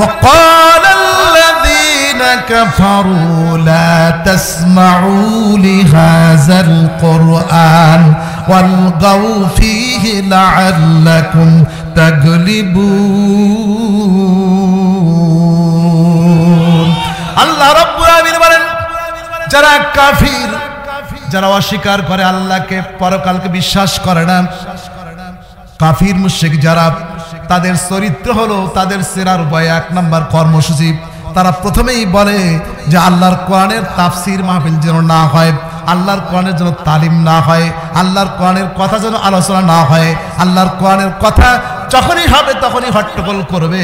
وقال الذين كفروا لا تسمعوا لهذا القرآن والغوا فيه لعلكم تغلبون আল্লাহ রাব্বুল আলামিন বলেন যারা কাফির, যারা অস্বীকার করে আল্লাহকে, পরকালকে বিশ্বাস করে না, কাফির মুশরিক যারা, তাদের চরিত্র হলো, তাদের সেরার উপায় 1 নম্বর কর্মসূচি, তারা প্রথমেই বলে যে আল্লাহর কোরআনের তাফসীর মাহফিল যেন না হয়, আল্লাহর কোরআনের যেন তালিম না হয়, আল্লাহর কোরআনের কথা যেন আলোচনা না হয়। আল্লাহর কোরআনের কথা যখনই হবে তখনই হট্টগোল করবে,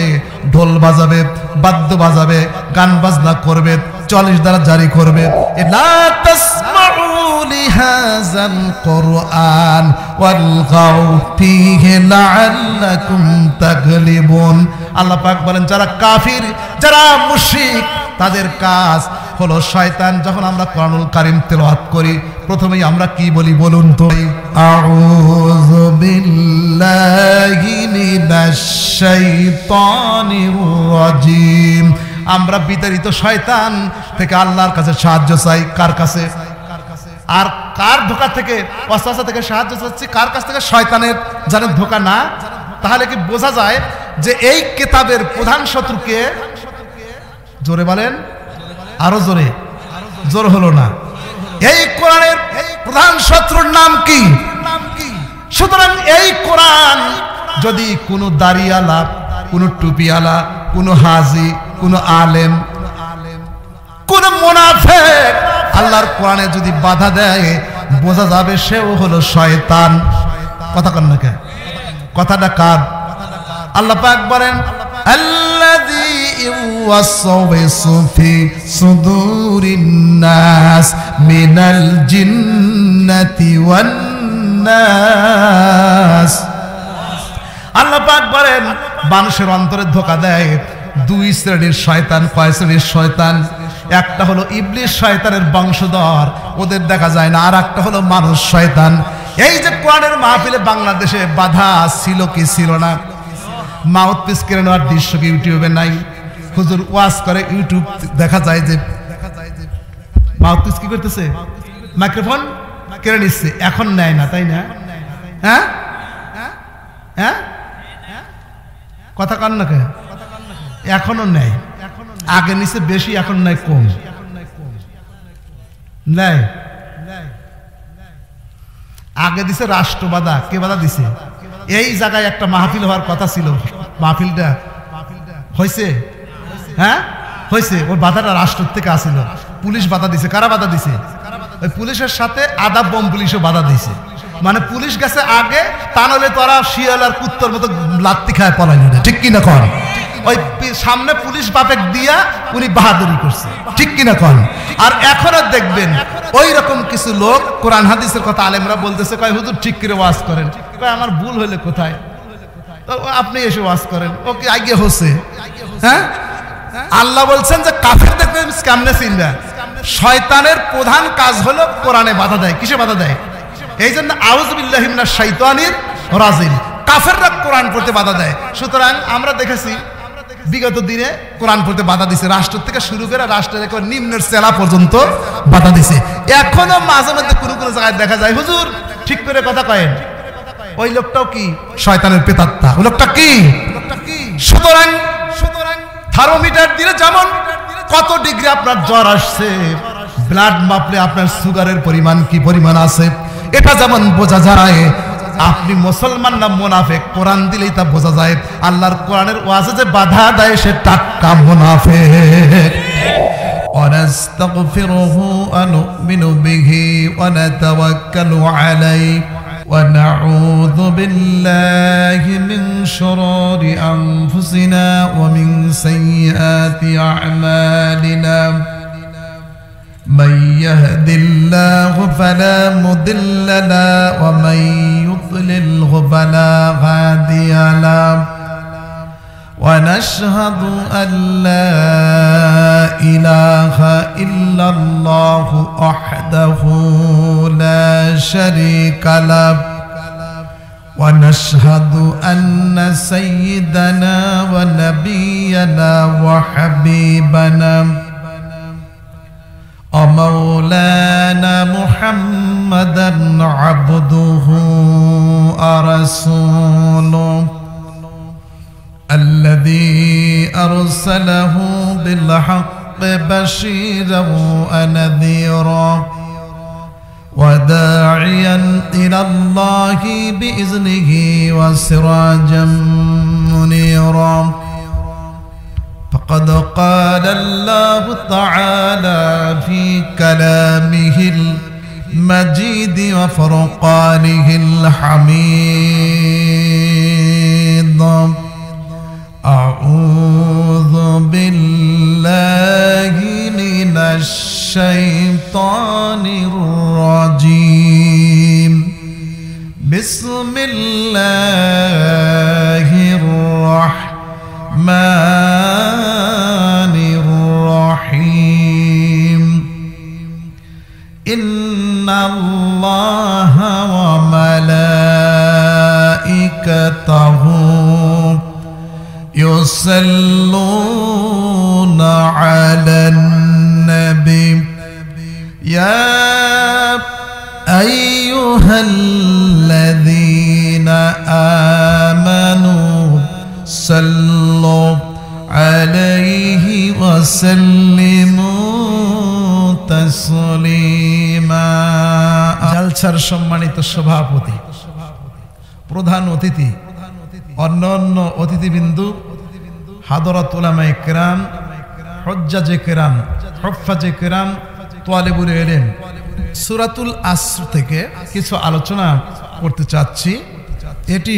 ঢোল বাজাবে, বাদ্য বাজাবে, গান বাজনা করবে, 40 ধারা জারি করবে। লা তাসমাউ লিহাযাল কুরআন ওয়ালগাউ ফীহি লাআল্লাকুম তাগলিবুন। আল্লাহ পাক বলেন যারা কাফির, যারা মুশরিক, তাদের কাজ হলো শয়তান যখন আমরা কোরআনুল কারীম তেলাওয়াত করি প্রথমেই আমরা কি বলি বলুন তো? আউযু বিল্লাহি মিনাশ শাইতানির রাজীম। আমরা বিতাড়িত শয়তান থেকে আল্লাহর কাছে সাহায্য চাই। কার কাছে? আর কার ধোঁকা থেকে, ওয়াসওয়াসা থেকে সাহায্য চাচ্ছি? কার কাছ থেকে? শয়তানের। জানেন ধোঁকা না? তাহলে কি বোঝা যায় যে এই কিতাবের প্রধান শত্রু কে? জোরে বলেন, আরো জোরে। জোর হলো না। এই কোরআনের প্রধান শত্রুর নাম কি? সুতরাং এই কোরআন যদি কোনো দাড়িওয়ালা, কোনো টুপিওয়ালা, কোনো হাজি, কোনো আলেম, কোন মুনাফিক আল্লাহর কোরআনে যদি বাধা দেয় বোঝা যাবে সেও হলো শয়তান। কথা কন না কেন? কথাটা কার? আল্লাহ পাক বলেন আল্লাযী ইউওয়াসওয়িসু ফি সুদুরিন নাস মিনাল জিন্নাতি ওয়ান নাস। আল্লাহ পাক বলেন মানুষের অন্তরে ধোঁকা দেয় 2 শ্রেণীর শয়তান। কয় শ্রেণীর শয়তান? একটা হলো ইবলিস শয়তানের বংশধর, ওদের দেখা যায় না। আর একটা হলো মানুষ শয়তান। এই যে কোরআনের মাহফিলে বাংলাদেশে বাধা ছিল কি ছিল না? মাউথপিস কেড়ে নেওয়ার দৃশ্য কি ইউটিউবে নাই? হুজুর ওয়াজ করে, ইউটিউব দেখা যায় যে মাউথপিস কি করতেছে? মাইক্রোফোন কেড়ে নিচ্ছে। এখন নেয় না, তাই না? হ্যাঁ হ্যাঁ, কথা কান না কে? এখনো নেয়। আগে নিচে বেশি, এখন নাই কম। নেয় আগে দিছে রাষ্ট্র বাধা। কে বাধা দিছে? এই জায়গায় একটা মাহফিল হওয়ার কথা ছিল, মাহফিলটা হয়েছে? হ্যাঁ হয়েছে। ওর বাধাটা রাষ্ট্র থেকে আসিল, পুলিশ বাধা দিছে। কারা বাধা দিছে? ওই পুলিশের সাথে আধা বোম পুলিশও বাধা দিছে। মানে পুলিশ গেছে আগে, তা নইলে তোরা শিয়াল আর কুত্তর মতো লাত্তি খায় পলাইনি। ঠিক কিনা কর? ওই সামনে পুলিশ বাপেক দিয়া উনি বাহাদুরি করছে। ঠিক কিনা কর? আর এখনো দেখবেন ওই রকম কিছু লোক কোরআন হাদিসের কথা আলেমরা বলতেছে, কয় হুজুর ঠিক করে ওয়াজ করেন। কয় আমার ভুল হলে কোথায়? তো আপনি এসে ওয়াজ করেন। ওকে আগে হচ্ছে। হ্যাঁ, আল্লাহ বলছেন যে কাফের দেখবেন কেমনে চিনবা। শয়তানের প্রধান কাজ হলো কোরআনে বাধা দেয়। কিসে বাধা দেয়? এই জন্য আউযু বিল্লাহি মিনাশ শাইতানির রাজিম। কাফেররা কোরআন পড়তে বাধা দেয়। সুতরাং আমরা দেখেছি বিগত দিনে কোরআন পড়তে বাধা দিছে, রাষ্ট্র থেকে শুরু করে রাষ্ট্রের একেবারে নিম্নের সেলা পর্যন্ত বাধা দিছে। এখনো মাঝে মধ্যে কোনো কোনো জায়গায় দেখা যায় হুজুর ঠিক করে কথা কয়েন, ওই লোকটাও কি শয়তানের প্রেতাত্মা। ওই লোকটা কি? সুতরাং থার্মোমিটার দিলে যেমন কত ডিগ্রি আপনার জ্বর আসছে, ব্লাড মাপলে আপনার সুগারের পরিমাণ কি পরিমাণ আছে এটা যেমন বোঝা যায়, আপনি মুসলমান না মুনাফিক কোরআন দিলেই তা বোঝা যায়। আল্লাহর কোরআনের ওয়াজে যে বাধা দেয় সে টাটকা মুনাফিক। ওয়ানাস্তাগফিরুহু ওয়া নু'মিনু বিহি ওয়া নাতাওয়াক্কালু আলাইহি ওয়া নাউযু বিল্লাহি মিন শুরুরি আনফুসিনা ওয়া মিন সাইয়্যাতি আ'মালিনা। من يهد الله فلا مضل له ومن يضلل فلا هادي له ونشهد أن لا إله إلا الله وحده لا شريك له ونشهد أن سيدنا ونبينا ونبينا وحبيبنا ومولانا محمدا عبده ورسوله الذي أرسله بالحق بشيرا ونذيرا وداعيا إلى الله بإذنه وسراجا منيرا فقد قال الله تعالى في كلامه المجيد وفرقانه الحميد أعوذ بالله من الشيطان الرجيم بسم الله الرحمن الرحيم إن الله وملائكته يصلون على النبي يا أيها الذين آمنوا صلوا عليه وسلموا تسليما জালসার সম্মানিত সভাপতি প্রধান অতিথি অন্যান্য অতিথিবৃন্দু হাদরাত উলামায়ে কেরাম হুজ্জাজে কেরাম হুফাজে কেরাম তালিবুল ইলম সূরাতুল আসর থেকে কিছু আলোচনা করতে চাচ্ছি। এটি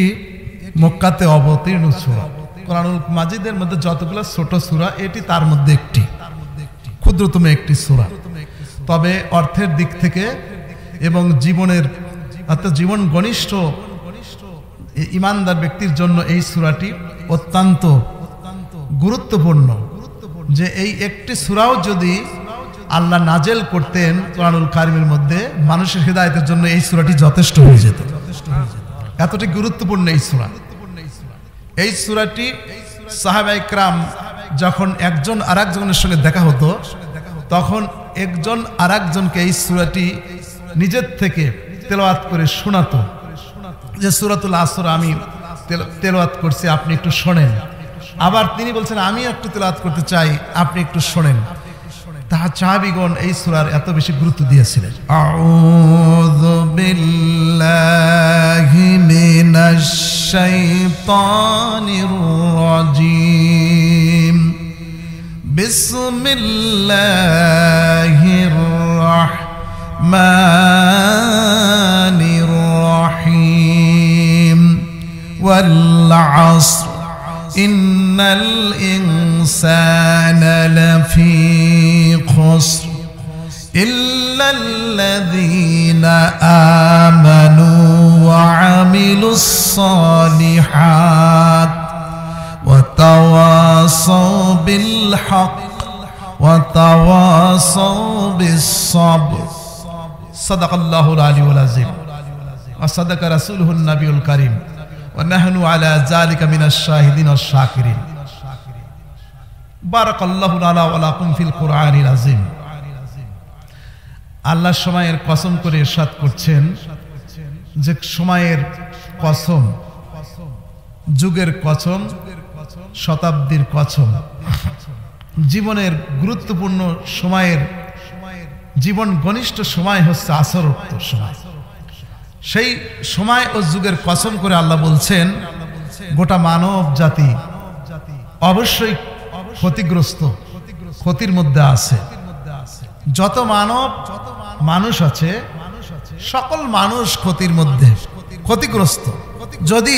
মক্কাতে অবতীর্ণ সূরা। কোরআনুল মাজিদের মধ্যে যতগুলো ছোট সূরা এটি তার মধ্যে একটি ক্ষুদ্রতম একটি সূরা। তবে অর্থের দিক থেকে এবং জীবনের অর্থাৎ জীবন ঘনিষ্ঠ ইমানদার ব্যক্তির জন্য এই সূরাটি অত্যন্ত গুরুত্বপূর্ণ। যে এই একটি সূরাও যদি আল্লাহ নাজেল করতেন কোরআনুল কারীমের মধ্যে মানুষের হিদায়াতের জন্য এই সূরাটি যথেষ্ট হয়ে যেত। এতটি গুরুত্বপূর্ণ এই সূরা। এই সূরাটি সাহাবায়ে কেরাম যখন একজন আরেকজনের সঙ্গে দেখা হতো তখন একজন আরেকজনকে এই সূরাটি নিজের থেকে তেলাওয়াত করে শোনাতো যে সূরাতুল আসর আমি তেলাওয়াত করছি, আপনি একটু শোনেন। আবার তিনি বলছেন আমি একটু তেলাওয়াত করতে চাই, আপনি একটু শোনেন। তাহা সাহাবীগণ এই সূরার এত বেশি গুরুত্ব দিয়েছিলেন। আউযু বিল্লাহি মিনাশ শাইতানির রাজীম বিসমিল্লাহির রাহমানির রাহিম ওয়াল আসর ইন্নাল ইনসানা লাফি খুসর ইল্লাল্লাযীনা আমানু ওয়া আমিলুস সালিহাত ওয়া তাওয়াসাউ বিল হক ওয়া তাওয়াসাউ বিস সাবর সাদাকাল্লাহুল আলিয়্যুল আযীম ওয়া সাদাকা রাসূলুহুন নাবিয়ুল কারীম ওয়া নাহনু আলা যালিকা মিনাশ শাহিদিন ওয়াশ শাকিরিন। বারাকাল্লাহু লানা ওয়া লাকুম ফিল কুরআনিল আযীম। আল্লাহ সময়ের কসম করে ইরশাদ করছেন যে সময়ের কসম, যুগের কসম, শতাব্দীর কসম, জীবনের গুরুত্বপূর্ণ সময়ের জীবন ঘনিষ্ঠ সময় হচ্ছে আসরোক্ত সময়। সেই সময় ও যুগের কসম করে আল্লাহ বলছেন গোটা মানব জাতি অবশ্যই ক্ষতিগ্রস্ত, ক্ষতির মধ্যে আছে। যত মানুষ আছে সকল মানুষ ক্ষতির মধ্যে ক্ষতিগ্রস্ত। যদি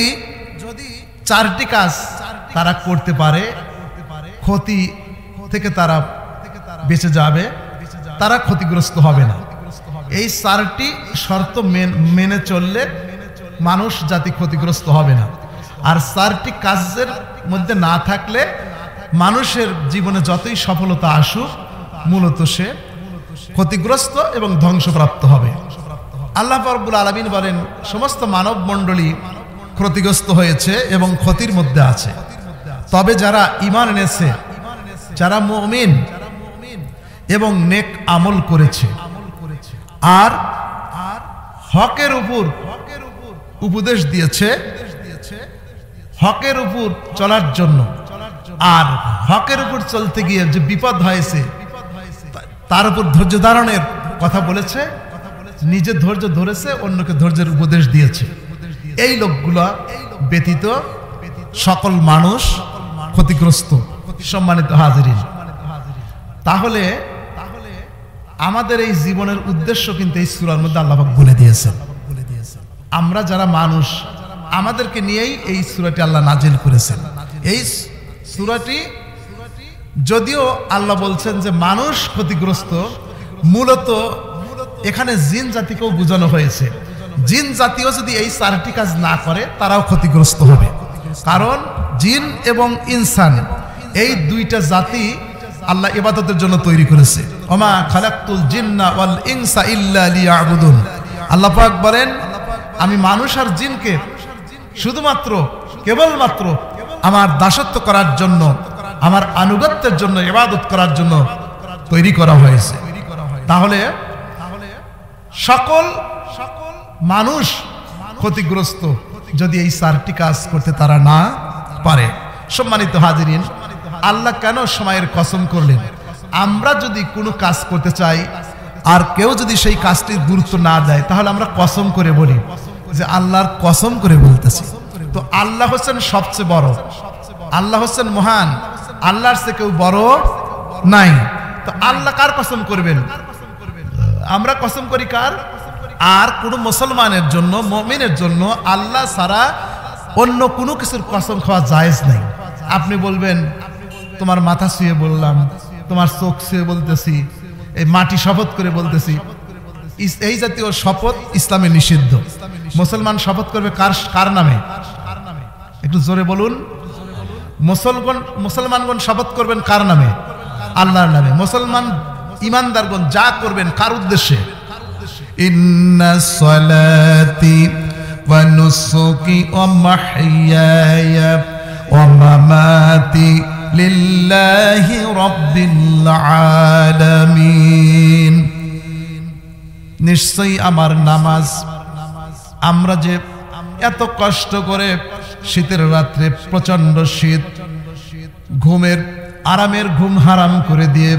চারটি কাজ তারা করতে পারে ক্ষতি থেকে তারা বেঁচে যাবে, তারা ক্ষতিগ্রস্ত হবে না। এই চারটি শর্ত মেনে চললে মানুষ জাতি ক্ষতিগ্রস্ত হবে না। আর চারটি কাজের মধ্যে না থাকলে মানুষের জীবনে যতই সফলতা আসুক মূলত সে ক্ষতিগ্রস্ত এবং ধ্বংসপ্রাপ্ত হবে। আল্লাহ রাব্বুল আলামিন বলেন সমস্ত মানব মণ্ডলী ক্ষতিগ্রস্ত হয়েছে এবং ক্ষতির মধ্যে আছে। তবে যারা ঈমান এনেছে, যারা মুমিন এবং নেক আমল করেছে আর হকের উপর উপদেশ দিয়েছে, হকের উপর চলার জন্য, আর হকের উপর চলতে গিয়ে যে বিপদ হয়েছে তার উপর ধৈর্য ধারণের কথা বলেছে, নিজে ধৈর্য ধরেছে, অন্যকে ধৈর্যের উপদেশ দিয়েছে, এই লোকগুলা ব্যতীত সকল মানুষ ক্ষতিগ্রস্ত। সম্মানিত হাজিরিন, তাহলে আমাদের এই জীবনের উদ্দেশ্য কিন্তু এই সূরার মধ্যে আল্লাহ পাক বলে দিয়েছেন। আমরা যারা মানুষ, আমাদেরকে নিয়েই এই সূরাটি আল্লাহ নাজিল করেছেন। এই সূরাটি যদিও আল্লাহ বলছেন যে মানুষ ক্ষতিগ্রস্ত, মূলত এখানে জিন জাতিকেও বোঝানো হয়েছে। জিন জাতিও যদি এই চারটি কাজ না করে তারাও ক্ষতিগ্রস্ত হবে, কারণ জিন এবং ইনসান এই দুইটা জাতি আল্লাহ ইবাদতের জন্য তৈরি করেছে। ওমা খালাকতুল জিন্না ওয়াল ইনসা ইল্লা লিয়াবুদুন। আল্লাহ পাক বলেন, আমি মানুষ আর জিনকে শুধুমাত্র কেবলমাত্র আমার দাসত্ব করার জন্য, আমার আনুগত্যের জন্য, ইবাদত করার জন্য তৈরি করা হয়েছে। তাহলে সকল মানুষ ক্ষতিগ্রস্ত যদি এই চারটি কাজ করতে তারা না পারে। সম্মানিত হাজিরিন, আল্লাহ কেন সময়ের কসম করলেন? আমরা যদি কোনো কাজ করতে চাই আর কেউ যদি সেই কাজটির গুরুত্ব না দেয়, তাহলে আমরা কসম করে বলি যে আল্লাহর কসম করে বলতেছি। তো আল্লাহ হচ্ছেন সবচেয়ে বড়, আল্লাহ হচ্ছেন মহান, আল্লাহর চেয়ে কেউ বড় নাই। তো আল্লাহ কার কসম করবেন? আমরা কসম করি কার? আর কোন মুসলমানের জন্য, মুমিনের জন্য আল্লাহ ছাড়া অন্য কোনো কিছুর কসম খাওয়া জায়েজ নাই। আপনি বলবেন তোমার মাথা ছুঁয়ে বললাম, তোমার চোখ ছুঁয়ে বলতেছি, এই মাটি শপথ করে বলতেছি, এই জাতীয় শপথ ইসলামে নিষিদ্ধ। মুসলমান শপথ করবে কার নামে? একটু জোরে বলুন। মুসলমানগণ শপথ করবেন কার নামে? আল্লাহর নামে। মুসলমান ইমানদারগণ যা করবেন কার উদ্দেশ্যে? ইন্নাস সালাতি ওয়া নুসুকি ওয়া মাহইয়ায়া ওয়া মামাতি লিল্লাহি রাব্বিল আলামিন। নিশ্চয়ই আমার নামাজ, আমরা যে এত কষ্ট করে শীতের রাত্রে, প্রচন্ড শীত, ঘুমের আরামের ঘুম হারাম করে দিয়ে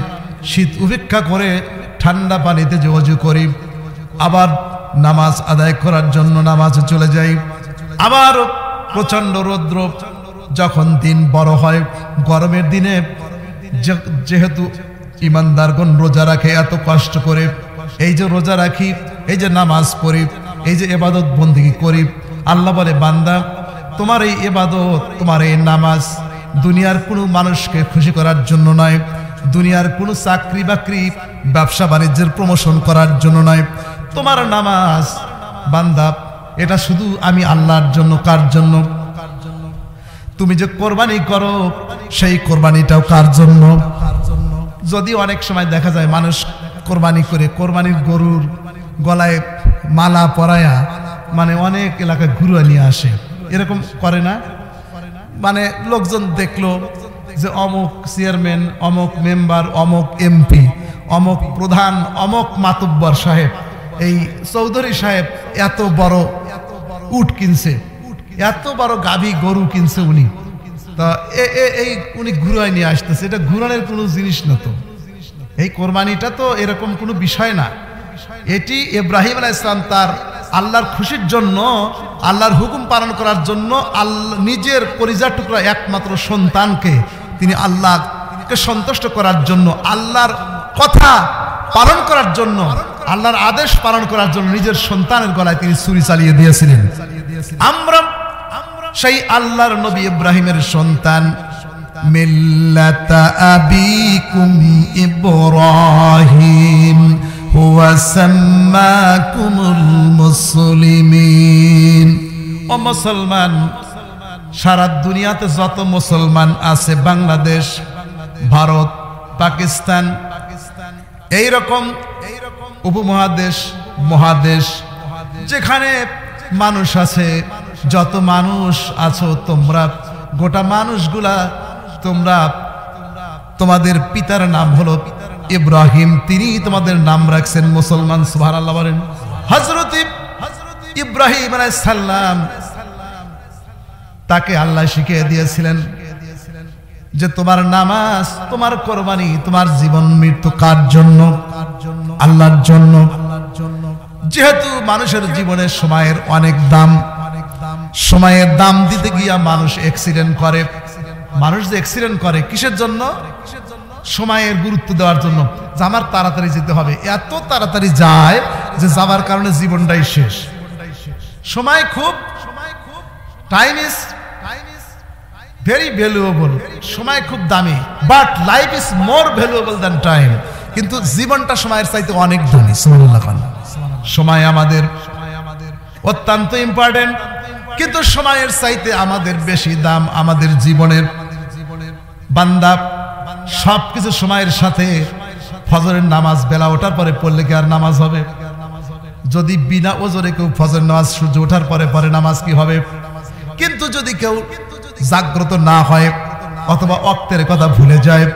শীত উপেক্ষা করে ঠান্ডা পানিতে যে ওযু করি, আবার নামাজ আদায় করার জন্য নামাজে চলে যাই, আবার প্রচন্ড রৌদ্র যখন দিন বড় হয়, গরমের দিনে যেহেতু ইমানদারগণ রোজা রাখে এত কষ্ট করে, এই যে রোজা রাখি, এই যে নামাজ পড়ি, এই যে ইবাদত বন্দেগী করি, আল্লাহ বলে বান্দা তোমার এই ইবাদত, তোমার এই নামাজ দুনিয়ার কোনো মানুষকে খুশি করার জন্য নয়, দুনিয়ার কোনো চাকরি বাকরি ব্যবসা বাণিজ্যের প্রমোশন করার জন্য নয়, তোমার নামাজ বান্দা এটা শুধু আমি আল্লাহর জন্য। কার জন্য? তুমি যে কোরবানি করো সেই কোরবানিটাও কার জন্য? যদি অনেক সময় দেখা যায় মানুষ কোরবানি করে, কোরবানির গরুর গলায় মালা পরায়া মানে অনেক এলাকায় ঘুরে নিয়ে আসে, এরকম করে না? মানে লোকজন দেখলো যে অমুক চেয়ারম্যান, অমুক মেম্বার, অমুক এমপি, অমুক প্রধান, অমুক মাতব্বর সাহেব, এই চৌধুরী সাহেব এত বড় উট কিনছে, এত বড় গাভী গরু কিনছে উনি, তা এই উনি ঘুরায় নিয়ে আসতেছে। এটা ঘুরানোর কোনো জিনিস না তো, এই কোরবানিটা তো এরকম কোনো বিষয় না। এটি ইব্রাহিম আলাইহিস সালাম তার আল্লাহর খুশির জন্য, আল্লাহর হুকুম পালন করার জন্য, আল্লাহ নিজের কলিজার টুকরা একমাত্র সন্তানকে তিনি আল্লাহকে সন্তুষ্ট করার জন্য, আল্লাহর কথা পালন করার জন্য, আল্লাহর আদেশ পালন করার জন্য নিজের সন্তানের গলায় তিনি ছুরি চালিয়ে দিয়েছিলেন। আমরা সেই আল্লাহর নবী ইব্রাহিমের সন্তান, মিল্লাতা আবিকুম ইব্রাহিম হুয়া সাম্মাকুমুল মুসলিমিন। ও মুসলমান, সারা দুনিয়াতে যত মুসলমান আছে, বাংলাদেশ, ভারত, পাকিস্তান, এইরকম উপমহাদেশ, মহাদেশ, যেখানে মানুষ আছে, যত মানুষ আছো তোমরা গোটা মানুষগুলা তোমরা তোমাদের পিতার নাম হলো ইব্রাহিম, তিনি তোমাদের নাম রাখছেন মুসলমান। সুবহানাল্লাহ বলেন। হযরত ইব্রাহিম আলাইহিস সালাম তাকে আল্লাহ শিখিয়ে দিয়েছিলেন যে তোমার নামাজ, তোমার কোরবানি, তোমার জীবন মৃত্যু কার জন্য? আল্লাহর জন্য। যেহেতু মানুষের জীবনে সময়ের অনেক দাম, সময়ের দাম দিতে গিয়া মানুষ অ্যাক্সিডেন্ট করে। মানুষ যে অ্যাক্সিডেন্ট করে কিসের জন্য? সময়ের গুরুত্ব দেওয়ার জন্য, যে আমার তাড়াতাড়ি যেতে হবে। এত তাড়াতাড়ি যায় যে যাওয়ার কারণে জীবনটাই শেষ। সময় খুব, টাইম ইজ ভেরি ভ্যালুয়েবল, সময় খুব দামি, but life is more valuable than time. কিন্তু জীবনটা সময়ের চাইতে অনেক দামি। সুবহানাল্লাহ। সময় আমাদের অত্যন্ত ইম্পর্টেন্ট, কিন্তু সময়ের চাইতে আমাদের বেশি দাম আমাদের জীবনের। বান্দা সবকিছু সময়ের সাথে, ফজরের নামাজ বেলা ওঠার পরে পড়লে কি আর নামাজ হবে? যদি বিনা ওজরে কেউ ফজর নামাজ সূর্য ওঠার পরে পরে নামাজ কি হবে? কিন্তু যদি কেউ জাগ্রত না হয় অথবা ওয়াক্তের কথা ভুলে যায়,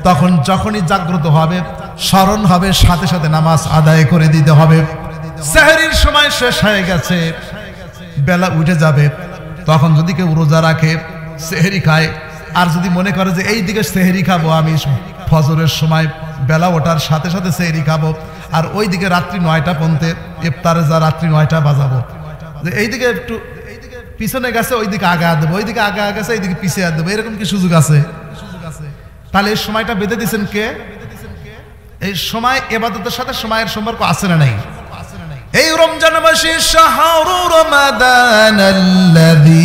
তখন যখনই জাগ্রত হবে, স্মরণ হবে, সাথে সাথে নামাজ আদায় করে দিতে হবে। সেহরির সময় শেষ হয়ে গেছে, বেলা উঠে যাবে, তখন যদি কেউ রোজা রাখে, সেহরি খায়, আর যদি মনে করে যে এই দিকে সেহরি খাবো আমি ফজরের সময়, বেলা ওঠার সাথে সাথে সেহরি খাবো, আর ওই দিকে রাত্রি 9টা পর্যন্ত ইফতারে যা রাত্রি 9টা বাজাবো, যে এইদিকে একটু পিছনে গেছে ওইদিকে আগে দেবো, ওইদিকে আগে গেছে এইদিকে পিছিয়ে দেবো, এরকম কি সুযোগ আছে? তাহলে এই সময়টা বেঁধে দিয়েছেন কে? এই সময় ইবাদতের সাথে সময়ের সম্পর্ক আছে না নাই? এই রমজান মাসে শাহরু রমাদান আল্লাযী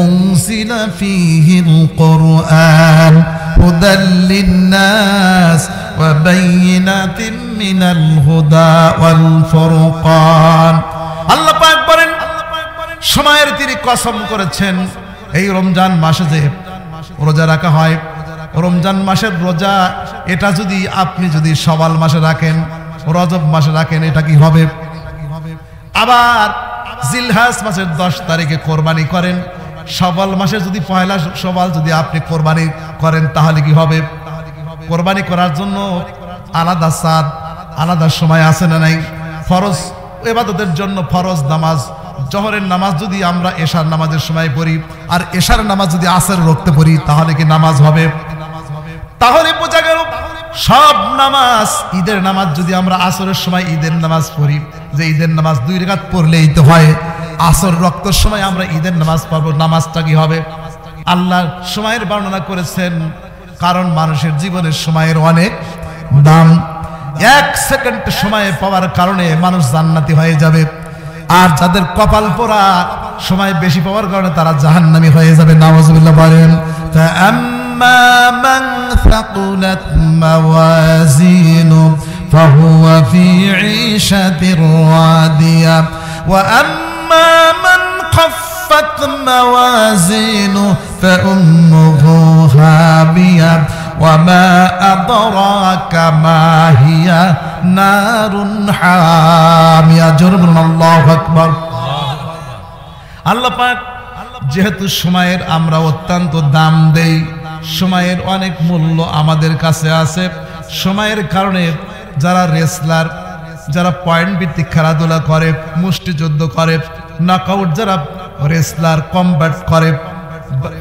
উনজিলা ফীহিল কুরআন হুদাল লিন-নাস ওয়া বায়িনাতিন মিনাল হুদা ওয়াল ফুরকান। আল্লাহ পাক বলেন, সময়ের তিনি কসম করেছেন, এই রমজান মাসে যে রোজা রাখা হয়, রমজান মাসের রোজা, এটা যদি আপনি যদি শাওয়াল মাসে রাখেন, রজব মাসে রাখেন, এটা কি হবে? আবার জিলহজ মাসের 10 তারিখে কোরবানি করেন, শাওয়াল মাসে যদি পয়লা শাওয়াল যদি আপনি কোরবানি করেন, তাহলে কি হবে? কোরবানি করার জন্য আলাদা সাদ, আলাদা সময় আছে না নাই? ফরজ ইবাদতের জন্য ফরজ নামাজ, জোহরের নামাজ যদি আমরা এশার নামাজের সময় পড়ি, আর এশার নামাজ যদি আসর রক্তে পড়ি, তাহলে কি নামাজ হবে? তাহলে বোঝা গেল সব নামাজ, ঈদের নামাজ যদি আমরা আসরের সময় ঈদের নামাজ পড়ি, যে ঈদের নামাজ 2 রাকাত পড়লেই তো হয়, আসর রক্তের সময় আমরা ঈদের নামাজ পড়ব, নামাজটা কি হবে? আল্লাহ সময়ের বর্ণনা করেছেন, কারণ মানুষের জীবনের সময়ের অনেক দাম। 1 সেকেন্ড সময় পাওয়ার কারণে মানুষ জান্নাতি হয়ে যাবে, আর যাদের কপাল পোড়া সময় বেশি পাওয়ার কারণে তারা জাহান্নামী হয়ে যাবে। নাউযুবিল্লাহ বলেন। فأما من ثقلت موازينه فهو في عيشة راضية وأما من خفت موازينه فأمه هاوية وما أدراك ما هي نار حامية। جرب الله أكبر। আল্লাহ পাক যেহেতু সময়ের আমরা অত্যন্ত দাম দেই, সময়ের অনেক মূল্য আমাদের কাছে আছে, সময়ের কারণে যারা রেসলার, যারা পয়েন্ট ভিত্তিক খেলাধুলা করে, মুষ্টিযুদ্ধ করে, নকআউট যারা রেসলার কমব্যাট করে,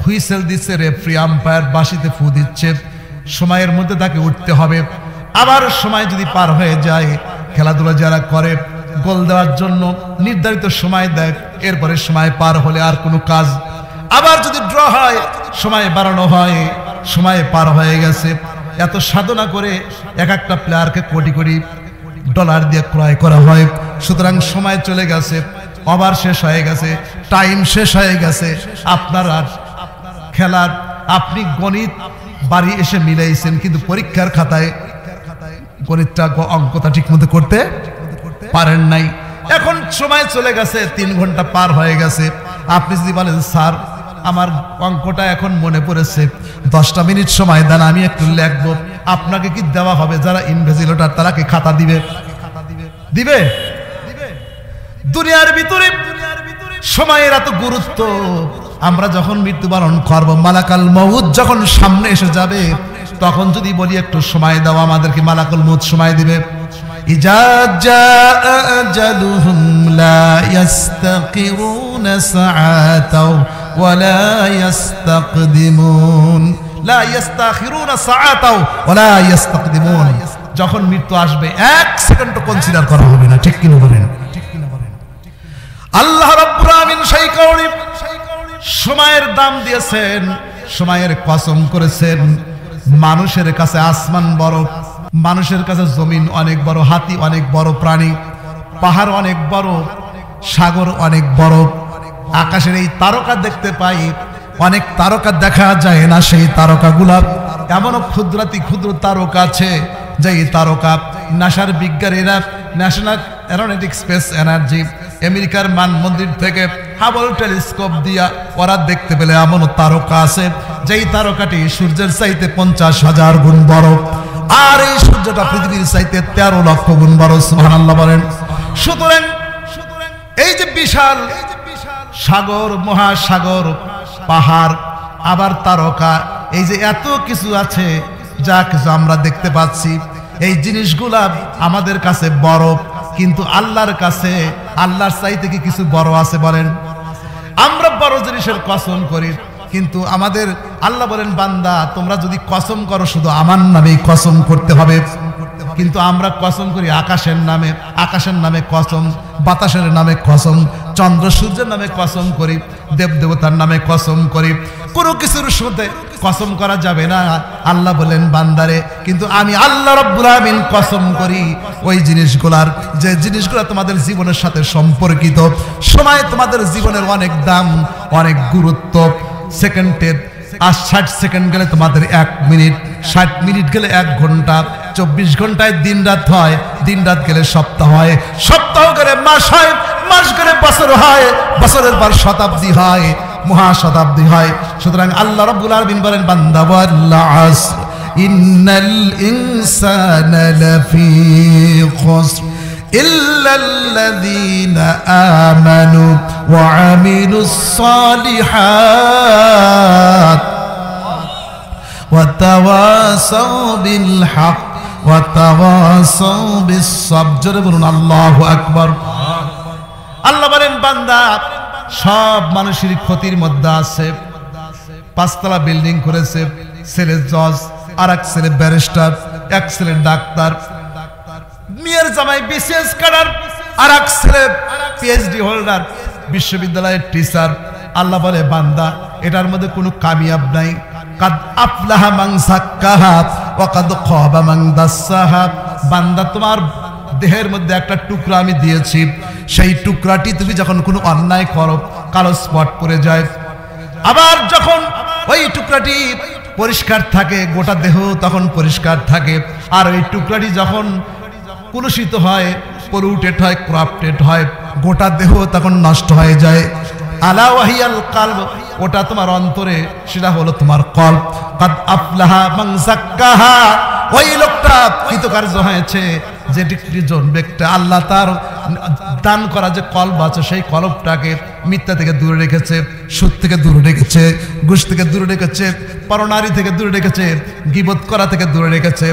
হুইসেল দিচ্ছে রেফারি, আম্পায়ার বাঁশিতে ফু দিচ্ছে, সময়ের মধ্যে তাকে উঠতে হবে। আবার সময় যদি পার হয়ে যায়, খেলাধুলা যারা করে গোল দেওয়ার জন্য নির্ধারিত সময় দেয়, এরপরে সময় পার হলে আর কোনো কাজ। আবার যদি ড্র হয়, সময় বাড়ানো হয়, সময় পার হয়ে গেছে, এত সাধনা করে এক একটা প্লেয়ারকে কোটি কোটি ডলার দিয়ে ক্রয় করা হয়। সুতরাং সময় চলে গেছে, ওভার শেষ হয়ে গেছে, টাইম শেষ হয়ে গেছে। আপনার আর খেলার আপনি গণিত বাড়ি এসে মিলাইছেন, কিন্তু পরীক্ষার খাতায় গণিতটা অঙ্কটা ঠিক মতো করতে পারেন নাই। এখন সময় চলে গেছে, 3 ঘন্টা পার হয়ে গেছে। আপনি যদি বলেন স্যার আমার অঙ্কটা এখন মনে পড়েছে, 10টা মিনিট সময় দেন, আমি একটু লিখবো, আপনাকে কি দেওয়া হবে? যারা ইনভিজিলেটর তারা কি খাতা দিবে? দিবে? দুনিয়ার ভিতরে সময়ের এত গুরুত্ব, আমরা যখন মৃত্যুবরণ করব, মালাকাল মউত যখন সামনে এসে যাবে, তখন যদি বলি একটু সময় দাও, আমাদেরকে মালাকুল মউত সময় দিবে। ইজা জাআ আজালুহুম লা ইস্তাকিরুনা সাআতাও ওয়া লা ইস্তাকদিমুন, লা ইস্তাখিরুনা সাআতাও ওয়া লা ইস্তাকদিমুন। যখন মৃত্যু আসবে এক সেকেন্ডও কনসিডার করা হবে না। ঠিক কিনা বলেন? আল্লাহ রাব্বুল আলামিন সেই কারণে সময়ের দাম দিয়েছেন, সময়ের কসম করেছেন। মানুষের কাছে আসমান বড়, মানুষের কাছে জমিন অনেক বড়, হাতি অনেক বড় প্রাণী, পাহাড় অনেক বড়, সাগর অনেক বড়, আকাশের এই তারকা দেখতে পাই, অনেক তারকা দেখা যায় না। সেই তারকাগুলা এমনও ক্ষুদ্রাতি ক্ষুদ্র তারকা আছে, যে এই তারকা নাসার বিজ্ঞানীরা, ন্যাশনাল অ্যারোনটিক স্পেস এনার্জি, আমেরিকার মান মন্দির থেকে হাবল টেলিস্কোপ দিয়া ওরা দেখতে পেলে এমনও তারকা আছে যেই তারকাটি সূর্যের চাইতে 50,000 গুণ বড়, আর এই সূর্যটা পৃথিবীর চাইতে 13 লক্ষ গুণ বড়। সুবহানাল্লাহ বলেন। সুতরাং এই যে বিশাল সাগর, মহাসাগর, পাহাড়, আবার তারকা, এই যে এত কিছু আছে, যা কিছু আমরা দেখতে পাচ্ছি, এই জিনিসগুলা আমাদের কাছে বড়, কিন্তু আল্লাহর কাছে, আল্লাহর চাইতে কি কিছু বড় আছে বলেন? আমরা বড় জিনিসের কসম করি, কিন্তু আমাদের আল্লাহ বলেন, বান্দা তোমরা যদি কসম করো শুধু আমার নামেই কসম করতে হবে। কিন্তু আমরা কসম করি আকাশের নামে, আকাশের নামে কসম, বাতাসের নামে কসম, চন্দ্র সূর্যের নামে কসম করি, দেব দেবতার নামে কসম করি। কোনো কিছুর সাথে কসম করা যাবে না। আল্লাহ বলেন, বান্দারে কিন্তু আমি আল্লাহ রাব্বুল আলামিন কসম করি ওই জিনিসগুলার, যে জিনিসগুলো তোমাদের জীবনের সাথে সম্পর্কিত। সময় তোমাদের জীবনের অনেক দাম, অনেক গুরুত্ব। সেকেন্ডের 60 সেকেন্ড গেলে তোমাদের 1 মিনিট, 60 মিনিট গেলে 1 ঘন্টা, 24 ঘন্টায় দিন রাত হয়, দিন রাত গেলে সপ্তাহ হয়, সপ্তাহ গেলে মাস হয়, মাস গেলে বছর হয়, বছরের পর শতাব্দী হয়, মহাশতাব্দী হয়। সুতরাং আল্লাহ রাব্বুল আলামিন বলেন, বান্দা ওয়াল আসর ইন্নাল ইনসানা লাফি খুসর ইল্লাল্লাযীনা আমানু ওয়া আমিলুস সালিহাত ওয়া তাওয়াসাউ বিল হক ওয়া তাওয়াসাউ বিস সাবর। জোরে বলুন আল্লাহু আকবার। আল্লাহ বলেন, বান্দা সব মানুষের ক্ষতির মধ্যে আছে। 5 তলা বিল্ডিং করেছে, ছেলে জজ, আর এক ছেলে ব্যারিস্টার, এক ছেলে ডাক্তার, মেয়ের জামাই বিসিএস ক্যাডার, আর এক ছেলে পিএইচডি হোল্ডার, বিশ্ববিদ্যালয়ের টিচার। আল্লাহ বলে, বান্দা এটার মধ্যে কোনো কামিয়াব নাই। কাদ আফলাহা মান যাক্কাহা ওয়া কাদ খাবা মান দাসসাহা। বান্দা তোমার দেহের মধ্যে একটা টুকরা আমি দিয়েছি, সেই টুকরাটি তুমি যখন কোনো অন্যায় করো, কালো স্পট পড়ে যায়। আবার যখন ওই টুকরাটি পরিষ্কার থাকে, গোটা দেহ তখন পরিষ্কার থাকে। আর ওই টুকরাটি যখন কলুষিত হয়, পলিউটেড হয়, করাপ্টেড হয়, গোটা দেহ তখন নষ্ট হয়ে যায়। আলা ওয়াহিয়াল কলব, ওটা তোমার অন্তরে, সেটা হলো তোমার কলব। কাদ আফলাহা মান যাক্কাহা, ওই লোকটা কৃতকার্য হয়েছে যেজন ব্যক্তি আল্লাহ তার দান করা যে কলব আছে, সেই কলবটাকে মিথ্যা থেকে দূরে রেখেছে, সুদ থেকে দূরে রেখেছে, ঘুষ থেকে দূরে রেখেছে, পরনারী থেকে দূরে রেখেছে, গীবত করা থেকে দূরে রেখেছে,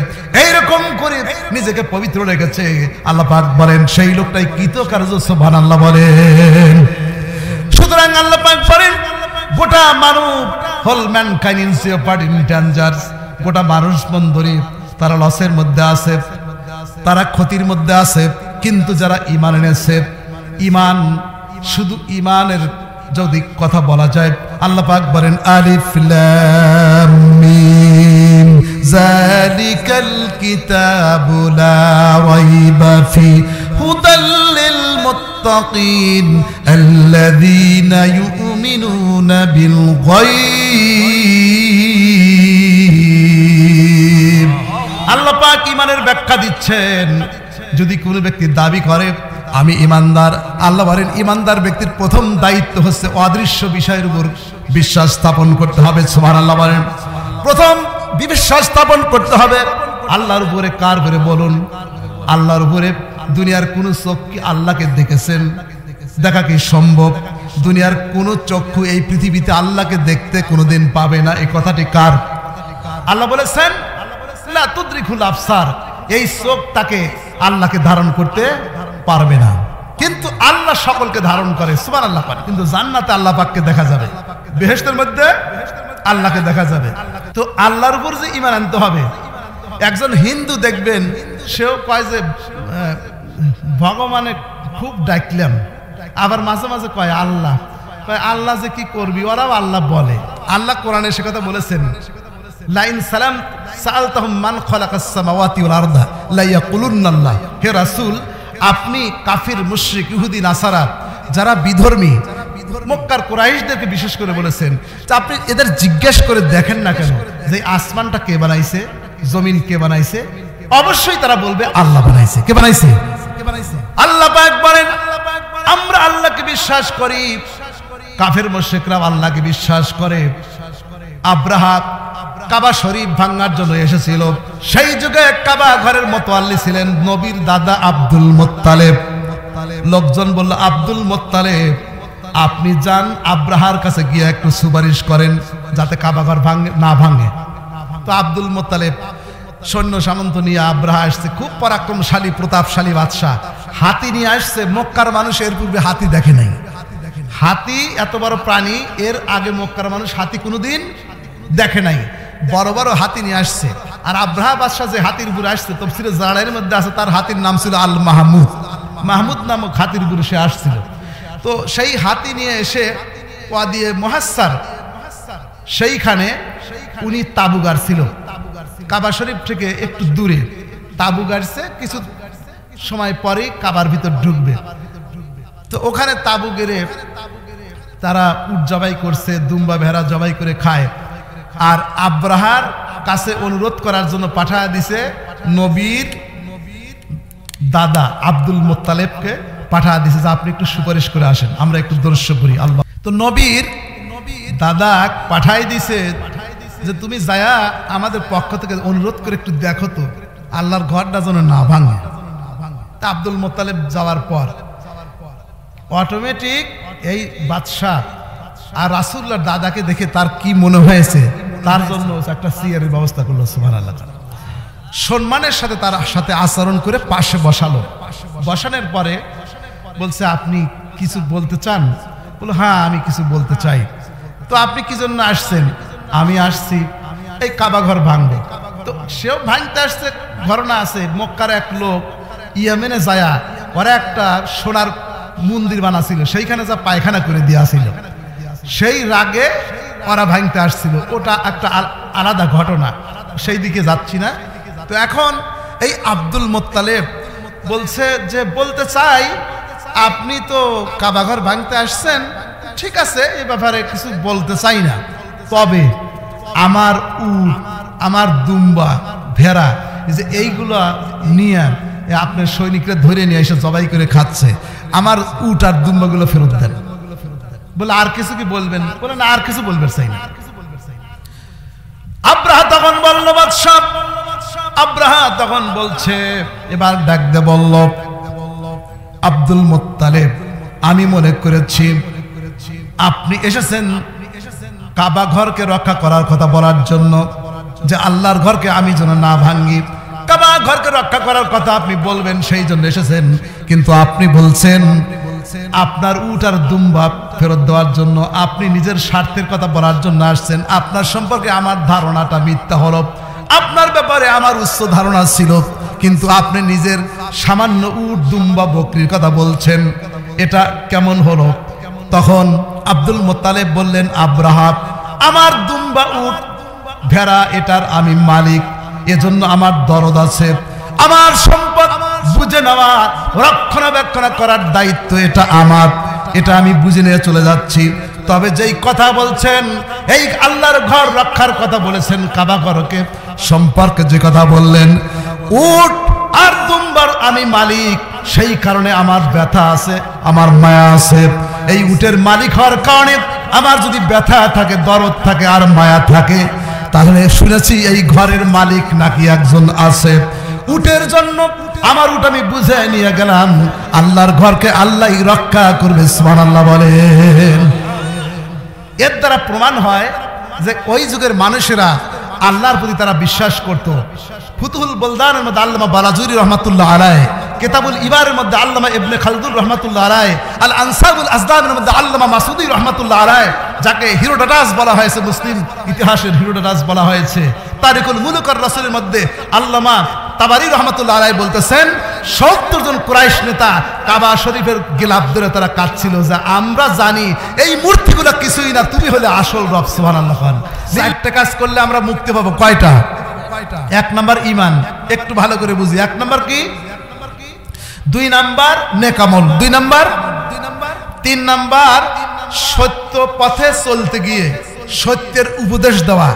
এইরকম করে নিজেকে পবিত্র রেখেছে। আল্লাহ পাক বলেন, সেই লোকটাই কৃতকার্য। সুবহানাল্লাহ বলেন। সুতরাং আল্লাহ পাক বলেন, গোটা মানব whole mankind in jeopardy in danger, গোটা মানুষ মন্দরি, তারা লসের মধ্যে আছে, তারা ক্ষতির মধ্যে আছে। কিন্তু যারা ঈমান এনেছে, ঈমান, শুধু ঈমানের যদি কথা বলা যায়, আল্লাহ পাক বলেন, আলিফ লাম মিম যালিকাল কিতাবু লা রাইবা ফি হুদাল লিল মুত্তাকিন আল্লাযীনা ইউমিনুনা বিল গায়ব। আল্লাহ পাক ঈমানের ব্যাখ্যা দিচ্ছেন। যদি কোনো ব্যক্তি দাবি করে আমি ঈমানদার, আল্লাহ বলেন, ঈমানদার ব্যক্তির প্রথম দায়িত্ব হচ্ছে অদৃশ্য বিষয়ের উপর বিশ্বাস স্থাপন করতে হবে। সুবহানাল্লাহ বলেন। প্রথম বিশ্বাস স্থাপন করতে হবে আল্লাহর উপরে। কার উপরে বলুন? আল্লাহর উপরে। দুনিয়ার কোন চোখ কি আল্লাহকে দেখেছেন? দেখা কি সম্ভব? দুনিয়ার কোন চক্ষু এই পৃথিবীতে আল্লাহকে দেখতে কোনোদিন পাবে না। এই কথাটি কার? আল্লাহ বলেছেন লা তুদরিকুল আবসার, এই চোখ তাকে আল্লাহকে ধারণ করতে পারবে না, কিন্তু আল্লাহ সকলকে ধারণ করে, সুবহানাল্লাহ পারে। কিন্তু জান্নাতে আল্লাহ পাককে দেখা যাবে, বেহেশতের মধ্যে আল্লাহকে দেখা যাবে। তো আল্লাহর উপর যে ঈমান আনতে হবে। একজন হিন্দু দেখবেন, সেও কয় যে ভগবানে খুব ডাকলাম, আবার মাঝে মাঝে কয় আল্লাহ, কয় আল্লাহ যে কি করবি, ওরাও আল্লাহ বলে। আল্লাহ কোরআনে সে কথা বলেছেন, লাইন সালাম সাআলতাহুম মান খালাকাস সামাওয়াতি ওয়াল আরদা লা ইয়াকুলুন্নাল্লাহ। হে রাসূল, আপনি কাফির, মুশরিক, ইহুদি, নাসারা যারা বিধর্মী, মক্কার কুরাইশদেরকে বিশেষ করে বলেছেন যে আপনি এদের জিজ্ঞেস করে দেখেন না কেন যে আসমানটা কে বানাইছে, জমিন কে বানাইছে? অবশ্যই তারা বলবে আল্লাহ বানাইছে। কে বানাইছে? আল্লাহ পাক বলেন আমরা আল্লাহকে বিশ্বাস করি। কাফের মুশরিকরা আল্লাহকে বিশ্বাস করে। আব্রাহা কাবা শরীফ ভাঙার জন্য এসেছিল। সেই যুগে কাবা ঘরের মোতাল্লি ছিলেন নবীর দাদা আব্দুল মুত্তালিব। লোকজন বলল, আব্দুল মুত্তালিব আপনি যান আব্রাহার কাছে গিয়ে একটু সুপারিশ করেন যাতে কাবা ঘর না ভাঙে। তো আব্দুল মুত্তালিব সৈন্য সামন্ত নিয়ে আব্রাহা আসছে, খুব পরাক্রমশালী, প্রতাপশালী বাদশাহ। হাতি নিয়ে আসছে। মক্কার মানুষ এর পূর্বে হাতি দেখে নাই। হাতি এত বড় প্রাণী, এর আগে মক্কার মানুষ হাতি কোনোদিন দেখে নাই। বড় বড় হাতি নিয়ে আসছে। আর আব্রাহা বাদশাহ যে হাতির উপরে আসছে, তাফসীরে জালালের মধ্যে আছে তার হাতির নাম ছিল আল মাহমুদ। মাহমুদ নামক হাতির উপরে সে আসছিল। তো সেই হাতি নিয়ে এসে ওয়াদিয়ে মুহাসসার, সেইখানে উনি তাবু গাড়ছিল। কাবা শরীফ থেকে একটু দূরে তাবু গাড়ছে। কিছু সময় পরেই কাবার ভিতর ঢুকবে। তো ওখানে তাবু গেড়ে তারা উট জবাই করছে, দুম্বা ভেড়া জবাই করে খায়। আর আব্রাহার কাছে অনুরোধ করার জন্য পাঠায় দিছে নবীর দাদা আব্দুল মুত্তালিবকে পাঠায় দিছে যে আপনি একটু সুপারিশ করে আসেন, আমরা একটু দর্শ করি আল্লাহ। তো নবীর দাদা পাঠাই দিছে যে তুমি যায়া আমাদের পক্ষ থেকে অনুরোধ করে একটু দেখো তো আল্লাহর ঘরটা যেন না ভাঙে। তা আব্দুল মুত্তালিব যাওয়ার পর অটোমেটিক এই বাদশাহ আর রাসূলুল্লাহর দাদাকে দেখে তার কি মনে হয়েছে, তার জন্য একটা চেয়ারের ব্যবস্থা করলো। সুবহানাল্লাহ। সম্মানের সাথে তার সাথে আচরণ করে পাশে বসালো। বসানোর পরে বলছে আপনি কিছু বলতে চান? বললো হ্যাঁ আমি কিছু বলতে চাই। তো আপনি কি জন্য আসছেন? আমি আসছি এই কাবা ঘর ভাঙবো। তো সেও ভাঙতে আসছে। ঘটনা আছে, মক্কার এক লোক ইয়েমেনে যায়া ওরা একটা সোনার মন্দির বানাছিল, সেইখানে যা পায়খানা করে দিয়েছিল। সেই রাগে ওরা ভাঙতে আসছিল। ওটা একটা আলাদা ঘটনা, সেই দিকে যাচ্ছি না। তো এখন এই আব্দুল মুত্তালিব বলছে যে বলতে চাই আপনি তো কাবাঘর ভাঙতে আসছেন, ঠিক আছে এই ব্যাপারে কিছু বলতে চাই না, তবে আমার উট, আমার দুম্বা, ভেড়া, যে এইগুলা নিয়ে আপনার সৈনিকরা ধরে নিয়ে এসে জবাই করে খাচ্ছে, আমার উট আর দুম্বাগুলো ফেরত দেন। বলে আর কিছু কি বলবেন? বলে না আর কিছু বলবে চাই না। আব্রাহা তখন বলল, বাদশাহ আব্রাহা তখন বলছে, এবার ডাক দে বলল, আব্দুল মুত্তালিব আমি মনে করেছি আপনি এসেছেন কাবা ঘরকে রক্ষা করার কথা বলার জন্য, যে আল্লাহর ঘরকে আমি যেন না ভাঙি, কাবা ঘরকে রক্ষা করার কথা আপনি বলবেন, সেই জন্য এসেছেন। কিন্তু আপনি বলছেন আপনার উট আর দুম্বা ফেরত দেওয়ার জন্য, আপনি নিজের স্বার্থের কথা বলার জন্য আসছেন। আপনার সম্পর্কে আমার ধারণাটা মিথ্যা হলো। আপনার ব্যাপারে আমার উচ্চ ধারণা ছিল, কিন্তু আপনি নিজের সামান্য উট, দুম্বা, বকরির কথা বলছেন, এটা কেমন হলো? তখন আব্দুল মুত্তালিব বললেন, আব্রাহা আমার দুম্বা, উট, ভেড়া এটার আমি মালিক, এজন্য আমার দরদ আছে। আমার সম্পদ বুঝে নেওয়া, রক্ষণাবেক্ষণ করার দায়িত্ব এটা আমার, এটা আমি বুঝে নিয়ে চলে যাচ্ছি। তবে যেই কথা বলছেন, এই আল্লাহর ঘর রক্ষার কথা বলেছেন, কাবা ঘরকে সম্পর্কে যে কথা বললেন, উট আর দুম্বার আমি মালিক, সেই কারণে আমার ব্যথা আছে, আমার মায়া আছে। এই উটের মালিক হওয়ার কারণে আমার যদি ব্যথা থাকে, দরদ থাকে আর মায়া থাকে, তাহলে শুনেছি এই ঘরের মালিক নাকি একজন আছে। উটের জন্য আমার উট আমি বুঝে নিয়ে গেলাম, আল্লাহর ঘরকে আল্লাহই রক্ষা করবে। সুবহানাল্লাহ বলেন। এর দ্বারা প্রমাণ হয় যে ওই যুগের মানুষেরা আল্লাহর প্রতি তারা বিশ্বাস করত। ফুতুহুল বুলদানের মধ্যে আল্লামা বালাজুরি রহমাতুল্লাহ আলাইহি, কিতাবুল ইবারের মধ্যে আল্লামা ইবনে খালদুন রহমাতুল্লাহ আলাইহি, আল আনসাবুল আজদামের মধ্যে আল্লামা মাসুদি রহমাতুল্লাহ আলাইহি, যাকে হিরোডোটাস বলা হয়েছে, মুসলিম ইতিহাসের হিরোডোটাস বলা হয়েছে, তারিকুল মুলুক আর রাসূলের মধ্যে আল্লামা তাবারি রহমাতুল্লাহ আলাইহি বলতেছেন 70 জন কুরাইশ নেতা কাবা শরীফের গিলাফ ধরে তারা কাঁদছিল যে আমরা জানি এই মূর্তিগুলো কিছুই না, তুমি হলে আসল রব। সুবহানাল্লাহ। একটা কাজ করলে আমরা মুক্তি পাবো। কয়টা? এক নাম্বার ঈমান, একটু ভালো করে বুঝি। এক নাম্বার কি? 2 নাম্বার নেকামল, 2 নাম্বার, 3 নাম্বার সত্য পথে চলতে গিয়ে সত্যের উপদেশ দেওয়া,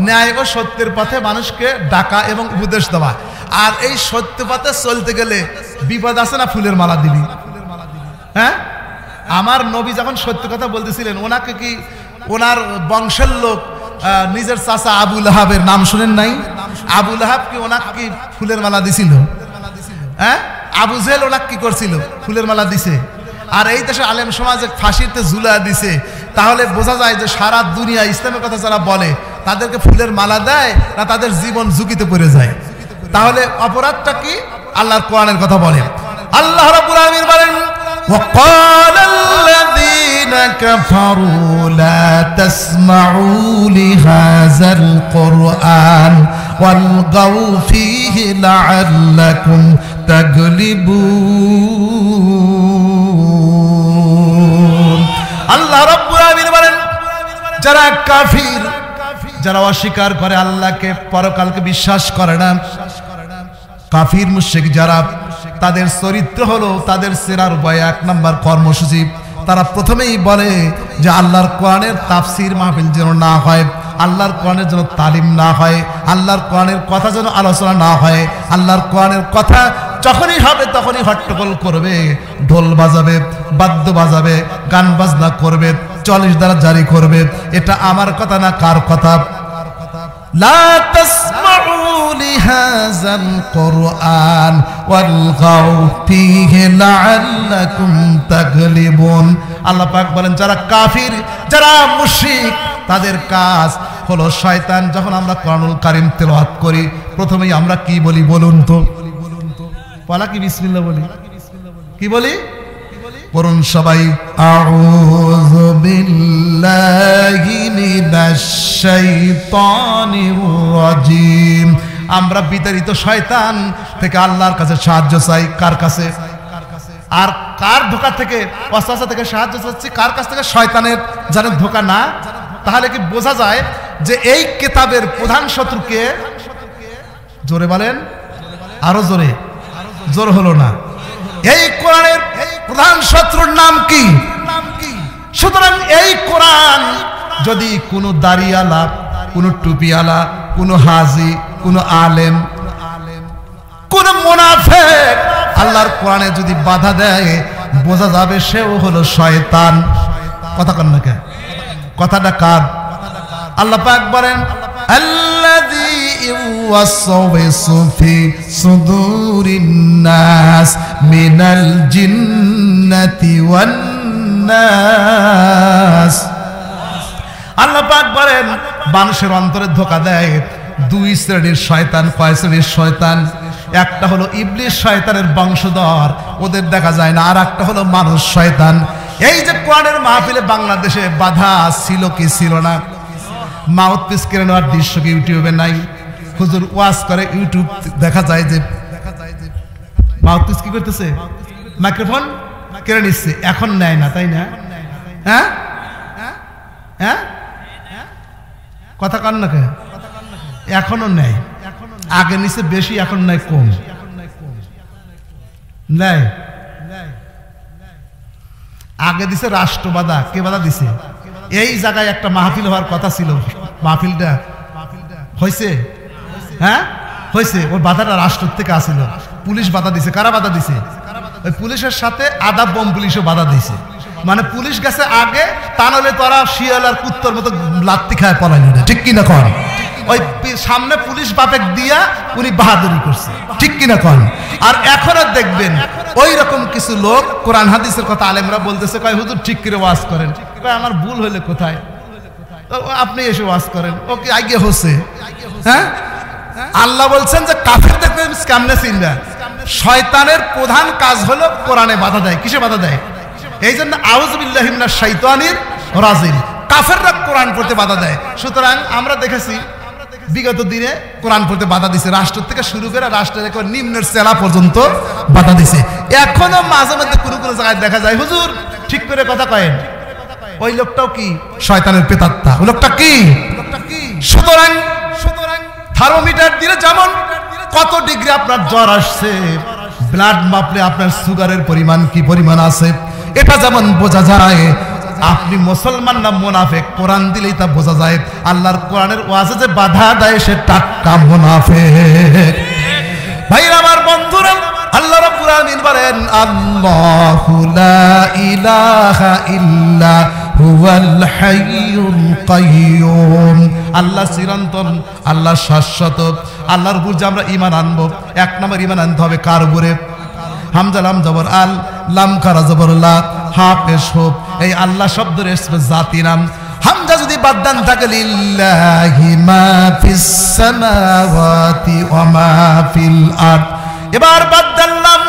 ন্যায় ও সত্যের পথে মানুষকে ডাকা এবং উপদেশ দেওয়া। আর এই সত্য পথে চলতে গেলে বিপদ আছে না? ফুলের মালা দিবি। হ্যাঁ, আমার নবী যখন সত্য কথা বলতেছিলেন, ওনাকে কি ওনার বংশের লোক নিজের চাচা আবু লাহাবের নাম শুনেন নাই? আবু লাহাব কি ওনাকে কি ফুলের মালা দিছিল? হ্যাঁ, আবু জেহেল ওনাকে কি করছিল? ফুলের মালা দিছে। আর এই দেশে আলেম সমাজে ফাঁসিতে ঝুলা দিছে। তাহলে বোঝা যায় যে সারা দুনিয়া ইসলামের কথা যারা বলে তাদেরকে ফুলের মালা দেয় না তাদের জীবন ঝুঁকিতে পড়ে যায়। তাহলে অপরাধটা কি? আল্লাহর কোরআনের কথা বলে। আল্লাহ রাব্বুল আলামিন বলেন, وقال الذين كفروا لا تسمعوا لهذا القرآن والغوا فيه لعلكم تغلبون। আল্লাহ রাব্বুল আলামিন বলেন, যারা কাফির, যারা অস্বীকার করে আল্লাহকে, পরকালকে বিশ্বাস করে না, কাফির মুশরিক যারা, তাদের চরিত্র হলো, তাদের সেরার উপায় 1 নাম্বার কর্মসূচি, তারা প্রথমেই বলে যে আল্লাহর কোরআনের তাফসীর মাহফিল যেন না হয়, আল্লাহর কোরআনের যেন তালিম না হয়, আল্লাহর কোরআনের কথা যেন আলোচনা না হয়। আল্লাহর কোরআনের কথা যখনই হবে তখনই হট্টগোল করবে, ঢোল বাজাবে, বাদ্য বাজাবে, গান বাজনা করবে, 40 ধারা জারি করবে। এটা আমার কথা না, কার কথা? লা তাসমাউ লিহাযাল কুরআন ওয়ালগাউ ফীহি লাআল্লাকুম তাগলিবুন। আল্লাহ পাক বলেন, যারা কাফির, যারা মুশরিক, তাদের কাজ হলো শয়তান। যখন আমরা কোরআনুল কারীম তেলাওয়াত করি প্রথমেই আমরা কি বলি বলুন তো? বলা কি বিসমিল্লাহ বলি? কি বলি? পড়ুন সবাই, আউযু বিল্লাহি মিনাশ শাইতানির রাজিম। আমরা বিতাড়িত শয়তান থেকে আল্লাহর কাছে সাহায্য চাই। কার কাছে? আর কার ধোঁকা থেকে, ওয়াসওয়াসা থেকে সাহায্য চাচ্ছি? কার কাছ থেকে? শয়তানের। জানেন ধোঁকা না? তাহলে কি বোঝা যায় যে এই কিতাবের প্রধান শত্রু কে? জোরে বলেন, আরো জোরে। জোর হলো না। এই কোরআনের প্রধান শত্রুর নাম কি? সুতরাং এই কোরআন যদি কোনো দাড়িওয়ালা, কোনো টুপিওয়ালা, কোনো হাজি, কোনো আলেম, কোনো মুনাফিক আল্লাহর কোরআনে যদি বাধা দেয়, বোঝা যাবে সেও হলো শয়তান। কথা কন না কেন? কথাটা কার? আল্লাহ পাক বলেন, আল্লাযী ইউওয়াসওয়িসু ফি সুদুরিন নাস মিনাল জিন্নাতি ওয়ান নাস। আল্লাহ পাক বলেন, মানুষের অন্তরে ধোঁকা দেয় 2 শ্রেণীর শয়তান। কয় শ্রেণীর শয়তান? একটা হলো ইবলিস শয়তানের বংশধর, ওদের দেখা যায় না। আর একটা হলো মানুষ শয়তান। এই যে কোরআনের মাহফিলে বাংলাদেশে বাধা ছিল কি ছিল না? মাউথপিস কেড়ে নেওয়ার দৃশ্য কি ইউটিউবে নাই? হুজুর ওয়াজ করে, ইউটিউব দেখা যায় যে মাউথপিস কি করতেছে? মাইক্রোফোন কেড়ে নিচ্ছে। এখন নেয় না, তাই না? হ্যাঁ হ্যাঁ, কথা কান না কে? এখনো নেয়। আগে নিচে বেশি, এখন নেয় কম। নেয় আগে দিছে রাষ্ট্র বাধা। কে বাধা দিছে? এই জায়গায় একটা মাহফিল হওয়ার কথা ছিল, মাহফিলটা হয়েছে? হ্যাঁ হয়েছে। ওই বাধাটা রাষ্ট্র থেকে আসিল, পুলিশ বাধা দিছে। কারা বাধা দিছে? ওই পুলিশের সাথে আধা বোম পুলিশও বাধা দিছে। মানে পুলিশ গেছে আগে, তা নলে তোরা শিয়াল আর কুত্তর মতো লাত্তি খায় পলাইনি। ঠিক কিনা কর? ওই সামনে পুলিশ বাপেক দিয়া উনি বাহাদুরি করছে, ঠিক কিনা কন? আর এখনো দেখবেন ওই রকম কিছু লোক কোরআন হাদিসের কথা আলেমরা বলতেছে, কয় হুজুর ঠিক করে ওয়াজ করেন, কয় আমার ভুল হইলে কোথায়, আপনি এসে ওয়াজ করেন, ওকে আগে হচ্ছে। হ্যাঁ, আল্লাহ বলছেন যে কাফের দেখবেন কেমনে চিনবা, শয়তানের প্রধান কাজ হলো কোরআনে বাধা দেয়। কিসে বাধা দেয়? এই জন্য আউযু বিল্লাহি মিনাশ শাইতানির রাজিম, কাফেররা কোরআন পড়তে বাধা দেয়। সুতরাং আমরা দেখেছি বিগত দিনে কোরআন পড়তে বাধা দিছে, রাষ্ট্র থেকে শুরু করে রাষ্ট্রের একেবারে নিম্নের চেলা পর্যন্ত বাধা দিছে। এখনো মাঝে মধ্যে কোনো কোনো জায়গায় দেখা যায় হুজুর ঠিক করে কথা কয়েন, ওই লোকটাও কি শয়তানের প্রেতাত্মা, ওই লোকটা কি। সুতরাং থার্মোমিটার দিলে যেমন কত ডিগ্রি আপনার জ্বর আসছে, ব্লাড মাপলে আপনার সুগারের পরিমাণ কি পরিমাণ আছে এটা যেমন বোঝা যায়, আপনি মুসলমান না মুনাফিক কোরআন দিলেই তা বোঝা যায়। আল্লাহর কোরআনের ওয়াজে যে বাধা দেয় সে টাটকা মুনাফিক। ভাইরা আমার বন্ধুরা, আল্লাহ রাব্বুল আলামিন বলেন আল্লাহু লা ইলাহা ইল্লা হুয়াল হাইয়ুল কাইয়ুম, আল্লাহ চিরন্তন, আল্লাহ শাশ্বত। আল্লাহর উপর যে আমরা ঈমান আনবো, এক নম্বর ঈমান আনতে হবে কার উপরে? হামজা লাম জবর আল, লাম কারা জবর লা, হা পেশ হোক, এই আল্লাহ শব্দের জাতি নাম। হামজা যদি বাদ দেন থাকে লিল্লাহি মা ফিস সামাওয়াতি ওয়া মা ফিল আরদ, এবার বাদ দিলাম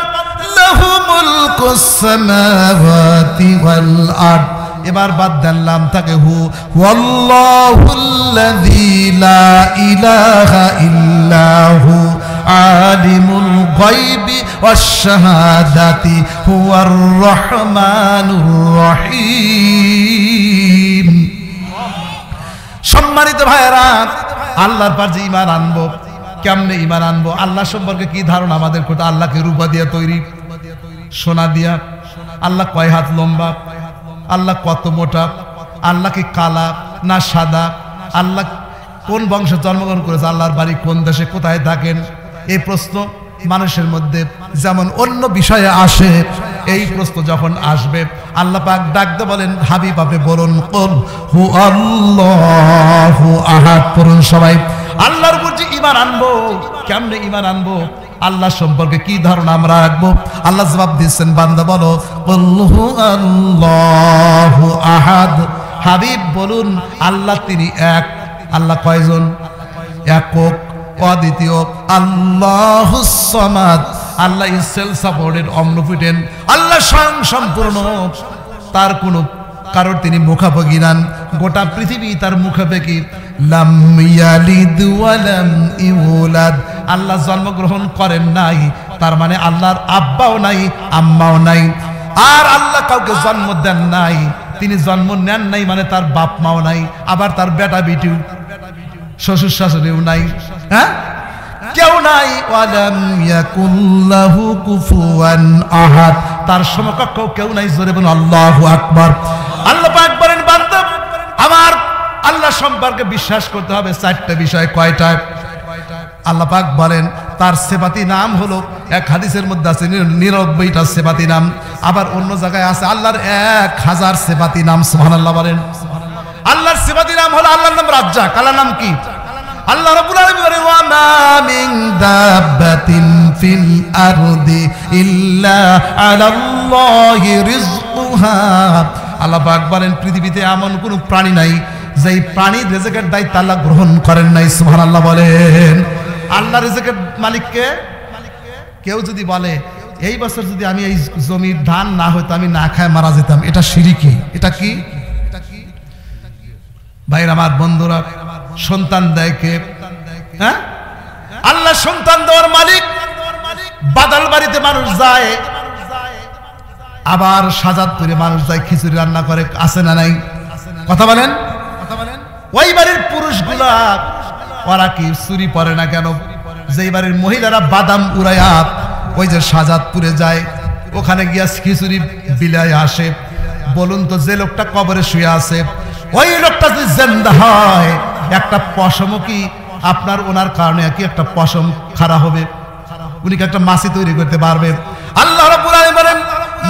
লাহু মুলকুস সামাওয়াতি ওয়াল আরদ, এবার বাদ দিলাম থাকে হু ওয়াল্লাহুল্লাযী লা ইলাহা ইল্লাহু আলিমুল গায়বি ওয়াশ শাহাদাতি হুয়ার রহমানুর রহিম। সম্মানিত ভাইরা, আল্লাহর পর যে ঈমান আনবো, কেমনে ঈমান আনবো? আল্লাহ সম্পর্কে কি ধারণা আমাদের করতে? আল্লাহকে রূপা দিয়া তৈরি, সোনা দিয়া? আল্লাহ কয় হাত লম্বা? আল্লাহ কত মোটা? আল্লাহ কি কালা না সাদা? আল্লাহ কোন বংশে জন্মগ্রহণ করেছে? আল্লাহর বাড়ি কোন দেশে, কোথায় থাকেন? এই প্রশ্ন মানুষের মধ্যে যেমন অন্য বিষয়ে আসে, এই প্রশ্ন যখন আসবে আল্লাহ পাক ডাকতে বলেন হাবিব আপনি বলুন কুল হু আল্লাহু আহাদ, পড়ুন সবাই। আল্লাহর উপর যে ঈমান আনবো, কেমনে ঈমান আনবো? আল্লাহ সম্পর্কে কি ধারণা আমরা রাখবো? আল্লাহ জবাব দিচ্ছেন বান্দা বলো কুল হু আল্লাহু আহাদ, হাবিব বলুন আল্লাহ তিনি এক। আল্লাহ কয়জন? একক, অদ্বিতীয়, আল্লাহুস সামাদ, আল্লাহ ইজ সেলফ সাপোর্টেড, অমনিপটেন্ট, আল্লাহ স্বয়ং সম্পূর্ণ, তার কোনো কারোর তিনি মুখাপেক্ষী নন, গোটা পৃথিবী তার মুখাপেক্ষী। লাম ইয়ালিদ ওয়া লাম ইউলাদ, আল্লাহ জন্মগ্রহণ করেন নাই, তার মানে আল্লাহর আব্বাও নাই আম্মাও নাই। আর আল্লাহ কাউকে জন্ম দেন নাই, তিনি জন্ম নেন নাই মানে তার বাপ মাও নাই, আবার তার বেটা বেটিও শ্বশুর শাশুড়িও নাই, হ্যাঁ কেউ নাই। ওয়ালাম ইয়াকুল লাহু কুফুয়ান আহাদ, তার সমকক্ষ কেউ নাই। জোরে বলুন আল্লাহু আকবার। আল্লাহ পাক বলেন বান্দা আমার আল্লাহ সম্পর্কে বিশ্বাস করতে হবে চারটা বিষয়। কয়টা? আল্লাহ পাক বলেন তার সিফাতি নাম হলো, এক হাদিসের মধ্যে আছে 99টা সিফাতি নাম, আবার অন্য জায়গায় আছে আল্লাহর 1000 সিফাতি নাম। সুবহানাল্লাহ বলেন। আল্লাহর সিফাতি নাম হলো, আল্লাহর নাম রাজ্জাক। আল্লাহর নাম কি? আল্লাহ রাব্বুল আলামিন বলেন ওয়া মা মিন দাব্বাতিন ফিল আরদি ইল্লা আলাল্লাহি রিজকুহা। আল্লাহ পাক বলেন পৃথিবীতে এমন কোনো প্রাণী নাই যেই প্রাণীর রিজকের দায়িত্ব আল্লাহ গ্রহণ করেন নাই। সুবহানাল্লাহ বলেন। আল্লাহ রিজকের মালিককে কেউ যদি বলে এই বছর যদি আমি এই জমির ধান না হইতো আমি না খায় মারা যেতাম, এটা শিরকি। এটা কি? ভাইরা আমার বন্ধুরা, সন্তান দেয় কে? হ্যাঁ, আল্লাহ সন্তান দেওয়ার মালিক। বাদাল বাড়িতে মানুষ যায়, আবার সাজাদপুরে মানুষ যায় খিচুড়ি রান্না করে, আছে না নাই? কথা বলেন। ওই বাড়ির পুরুষগুলা ওরা কি চুরি পরে না কেন? যেই বাড়ির মহিলারা বাদাম উড়াইয়া ওই যে সাজাদপুরে যায়, ওখানে গিয়া খিচুড়ি বিলায় আসে, বলুন তো যে লোকটা কবরে শুয়ে আছে ওই লোকটা যদি জিন্দা হয়, একটা পশম কি আপনার ওনার কারণে কি একটা পশম খারাপ হবে? উনি কি একটা মাছি তৈরি করতে পারবেন? আল্লাহ রাব্বুল আলামিন বলেন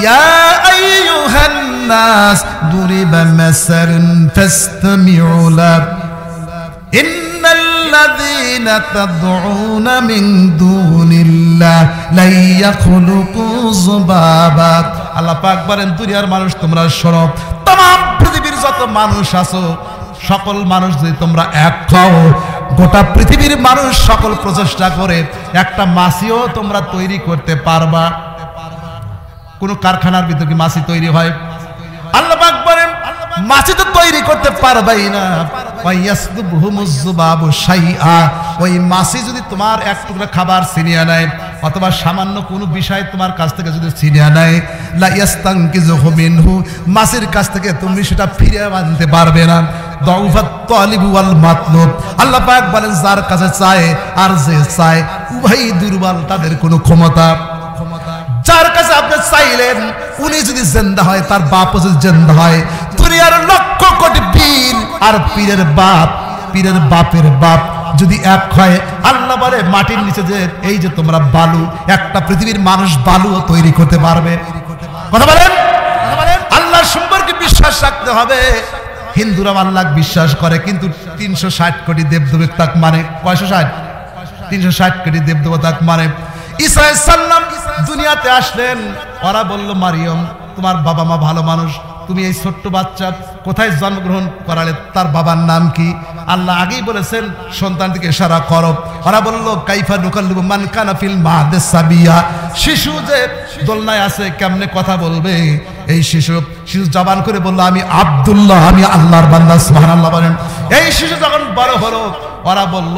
ইয়া আইয়ুহান নাস দুরিবা মাসালুন ফাসতামিউ লা ইন্নাল ইন্নাল্লাযীনা তাদউনা মিন দুনিল্লাহ লা ইয়াখলুকু যুবাবা। আল্লাহ পাক বলেন দুনিয়ার মানুষ তোমরা শোনো, तमाम পৃথিবীর যত মানুষ আছো সকল মানুষ যদি তোমরা এক হও, গোটা পৃথিবীর মানুষ সকল প্রচেষ্টা করে একটা মাছিও তোমরা তৈরি করতে পারবা? কোন কারখানার ভিতরে কি মাছি তৈরি হয়? আল্লাহ পাক বলেন মাছি তো তৈরি করতে পারবাই না। ওয়াইয়াসদুবহুমুজ যুবাবু শাইআ, ওই মাছি যদি তোমার এক টুকরা খাবার ছিনিয়ে নেয় অথবা সামান্য কোনো বিষয় তোমার কাছ থেকে যদি ছিনিয়ে নেয়, লা ইয়াস্তানকিযুহু মিনহু, মাছির কাছ থেকে তুমি সেটা ফিরিয়ে আনতে পারবে না। দাউফাত তালিবু ওয়াল মাতলুব, আল্লাহ পাক বলেন যার কাছে চায় আর যে চায় উভয়ই দুর্বল, তাদের কোনো ক্ষমতা। যার কাছে আপনি চাইলেন উনি যদি জিন্দা হয়, তার বাপও যদি জিন্দা হয়, দুনিয়ার লক্ষ কোটি পীর আর পীরের বাপ, পীরের বাপের বাপ যদি এক হয়, আল্লাহ বলে মাটির নিচে যে এই যে তোমরা বালু, একটা পৃথিবীর মানুষ বালুও তৈরি করতে পারবে। কথা বলেন, আল্লাহ সম্পর্কে বিশ্বাস রাখতে হবে। হিন্দুরা আল্লাহ বিশ্বাস করে, কিন্তু 360 কোটি দেবদেবতা মানে, 360 কোটি দেবদেবতা মানে। ঈসা আলাইহিস সালাম দুনিয়াতে আসলেন, ওরা বলল মারিয়ম তোমার বাবা মা ভালো মানুষ, তুমি এই ছোট্ট বাচ্চা কোথায় জন্মগ্রহণ করালে, তার বাবার নাম কি? আল্লাহ আগেই বলেছেন সন্তানটিকে ইশারা করো। ওরা বলল কাইফা নুকাল্লিমু মান কানা ফিল মাহদি সাবিয়া, শিশু যে দোলনায় আছে কেমনে কথা বলবে? এই শিশু জবান করে বলল আমি আব্দুল্লাহ, আমি আল্লাহর বান্দা, সুবহানাল্লাহ বলেন। এই শিশু যখন বড় হলো, ওরা বলল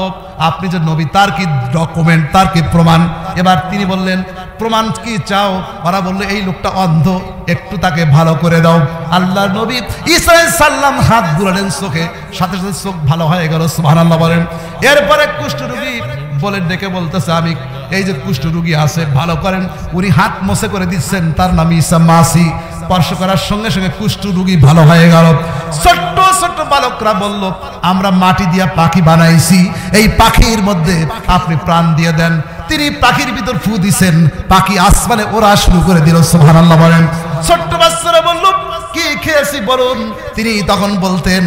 আপনি যে নবী তার কি ডকুমেন্ট, তার কি প্রমাণ? এবার তিনি বললেন প্রমাণ কি চাও? ওরা বলল এই লোকটা অন্ধ, একটু তাকে ভালো করে দাও। আল্লাহর নবী ঈসা আলাইহিস সালাম হাত বুলালেন চোখে, সাথে সাথে চোখ ভালো হয়ে গেল, সুবহানাল্লাহ বলেন। এরপরে কুষ্ঠরোগী বলে ডেকে বলতেছে আমি এই যে কুষ্ঠরোগী আছে ভালো করেন, উনি হাত মোছে করে দিচ্ছেন, তার নাম ঈসা মাসি। স্পর্শ করার সঙ্গে সঙ্গে কুষ্ঠরোগী ভালো হয়ে গেল। ছোট্ট ছোট্ট বালকরা বলল আমরা মাটি দিয়া পাখি বানাইছি, এই পাখির মধ্যে আপনি প্রাণ দিয়ে দেন। তিনি পাখির ভিতর ফু দিছেন, পাখি আসমানে ওড়া শুরু করে দিল, সুবহানাল্লাহ বলেন। ছোট্ট বাচ্চারা বলল কি খেয়েছি বলুন? তিনি তখন বলতেন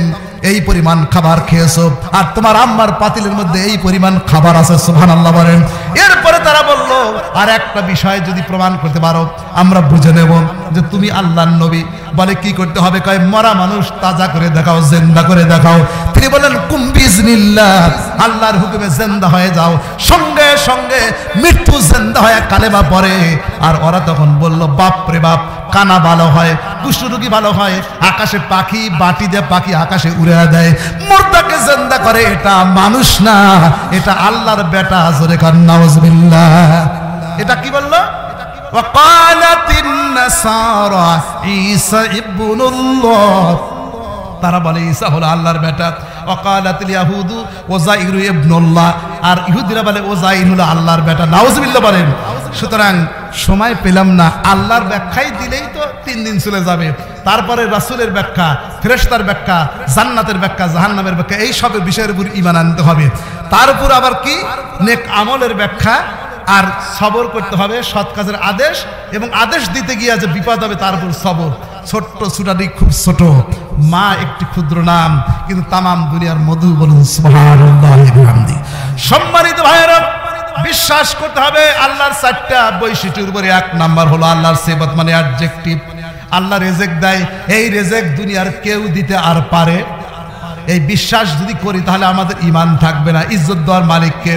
এই পরিমাণ খাবার খেয়েছো, আর তোমার আম্মার পাতিলের মধ্যে এই পরিমাণ খাবার আছে, সুবহানাল্লাহ বলেন। এরপরে তারা বলল আর একটা বিষয় যদি প্রমাণ করতে পারো আমরা বুঝে নেব যে তুমি আল্লাহর নবী। বলে কি করতে হবে? কয় মরা মানুষ তাজা করে দেখাও, জিন্দা করে দেখাও। তিনি বলেন কুম বিইজনিল্লাহ, আল্লাহর হুকুমে জিন্দা হয়ে যাও। সঙ্গে সঙ্গে মৃত্যু জিন্দা হয়ে কালেমা পড়ে। আর ওরা তখন বলল বাপ রে বাপ, কানা ভালো হয়, কুষ্ঠরোগী ভালো হয়, আকাশে পাখি বাটি দিয়ে পাখি আকাশে উড়ে দেয়, মুর্দাকে জিন্দা করে, এটা মানুষ না, এটা আল্লাহর বেটা। জোরে কান নাউজুবিল্লাহ। এটা কি বললো? ওয়াকালাতিন নাসারা ঈসা ইবনুল্লাহ, তারা বলে ঈসা হলো আল্লাহর বেটা। ওয়াকালাতিল ইয়াহুদু উযাইর ইবনুল্লাহ, আর ইহুদিরা বলে উযাইর হলো আল্লাহর বেটা, নাউজুবিল্লাহ বলেন। সুতরাং সময় পেলাম না, আল্লাহর ব্যাখ্যাই দিলেই তো 3 দিন চলে যাবে। তারপরে রাসূলের ব্যাখ্যা, ফেরেশতার ব্যাখ্যা, জান্নাতের ব্যাখ্যা, জাহান্নামের ব্যাখ্যা, এই সব বিষয়ের উপর ঈমান আনতে হবে। তার উপর আবার কি নেক আমলের ব্যাখ্যা, আর সবর করতে হবে, সৎ কাজের আদেশ, এবং আদেশ দিতে গিয়ে যে বিপদ হবে তার উপর সবর। ছোট্ট ছোটাটি খুব ছোট, মা একটি ক্ষুদ্র নাম, কিন্তু তামাম দুনিয়ার মধু। বলুন সুবহানাল্লাহি ওয়া বিহামদিহি। সম্মানিত ভাইয়েরা, বিশ্বাস করতে হবে আল্লাহর 4টা বৈশিষ্ট্যের উপরে। 1 নাম্বার হলো আল্লাহর সিফাত মানে অ্যাডজেক্টিভ। আল্লাহ রেজেক দেয়, এই রেজেক দুনিয়ার কেউ দিতে আর পারে? এই বিশ্বাস যদি করি তাহলে আমাদের ঈমান থাকবে না। ইজ্জত দেওয়ার মালিককে।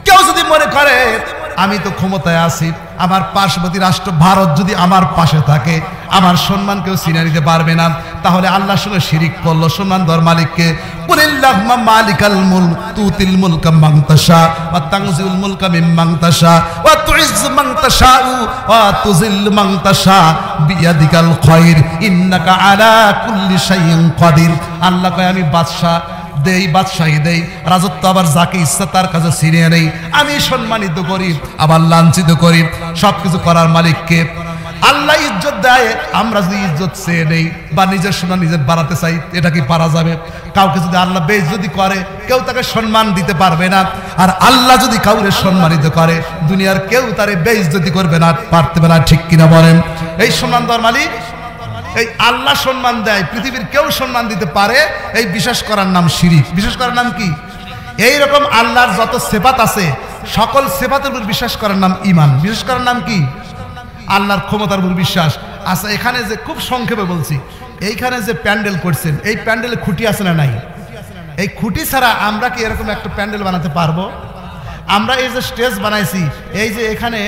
কেউ যদি মনে করে আমি তো ক্ষমতায় আছি, আমার পার্শ্ববর্তী রাষ্ট্র ভারত যদি আমার পাশে থাকে, আমার সম্মান কেউ ছিনিয়ে নিতে পারবে না, তাহলে আল্লাহর সঙ্গে শিরিক করলো। সম্মান দেওয়ার মালিককে। কুলিল্লাহুম্মা মালিকাল মুলক তুতিল মুলকা মান তাশা ওয়া তানজিউল মুলকা মিম্মান তাশা ওয়া তুইজ্জু মান তাশাউ ওয়া তুযিল্লু মান তাশা বিয়াদিকাল খায়র ইন্নাকা আলা কুল্লি শাইইন কাদির। আল্লাহ কয় আমি বাদশা দেই, বাদশাহী দেই, রাজত্ব আবার যাকে ইচ্ছা তার কাছে ছিনিয়ে নেই। আমি সম্মানিত করি আবার লাঞ্ছিত করি। সবকিছু করার মালিককে। আল্লাহ ইজ্জত দেয়, আমরা যদি ইজ্জত চেয়ে নেই বা নিজের সম্মান নিজের বাড়াতে চাই, এটা কি পারা যাবে? কাউকে যদি আল্লাহ বেইজ্জতি করে, কেউ তাকে সম্মান দিতে পারবে না। আর আল্লাহ যদি কাউকে সম্মানিত করে, দুনিয়ার কেউ তারে বেইজ্জতি করবে না, পারতে না। ঠিক কিনা বলেন? এই সম্মান দেওয়ার মালিক এই আল্লাহ সম্মান দেয়, পৃথিবীর কেউ সম্মান দিতে পারে, এই বিশ্বাস করার নাম শিরিক। বিশ্বাস করার নাম কি? এইরকম আল্লাহর যত সিফাত আছে সকল সিফাতের উপর বিশ্বাস করার নাম ঈমান। বিশ্বাস করার নাম কি? আল্লাহর ক্ষমতার উপর বিশ্বাস। আচ্ছা, এখানে যে খুব সংক্ষেপে বলছি, এইখানে যে প্যান্ডেল করছেন, এই প্যান্ডেলে খুঁটি আছে না নাই? এই খুঁটি ছাড়া আমরা কি এরকম একটা প্যান্ডেল বানাতে পারবো? আমরা এই যে স্টেজ বানাইছি, এই যে এখানে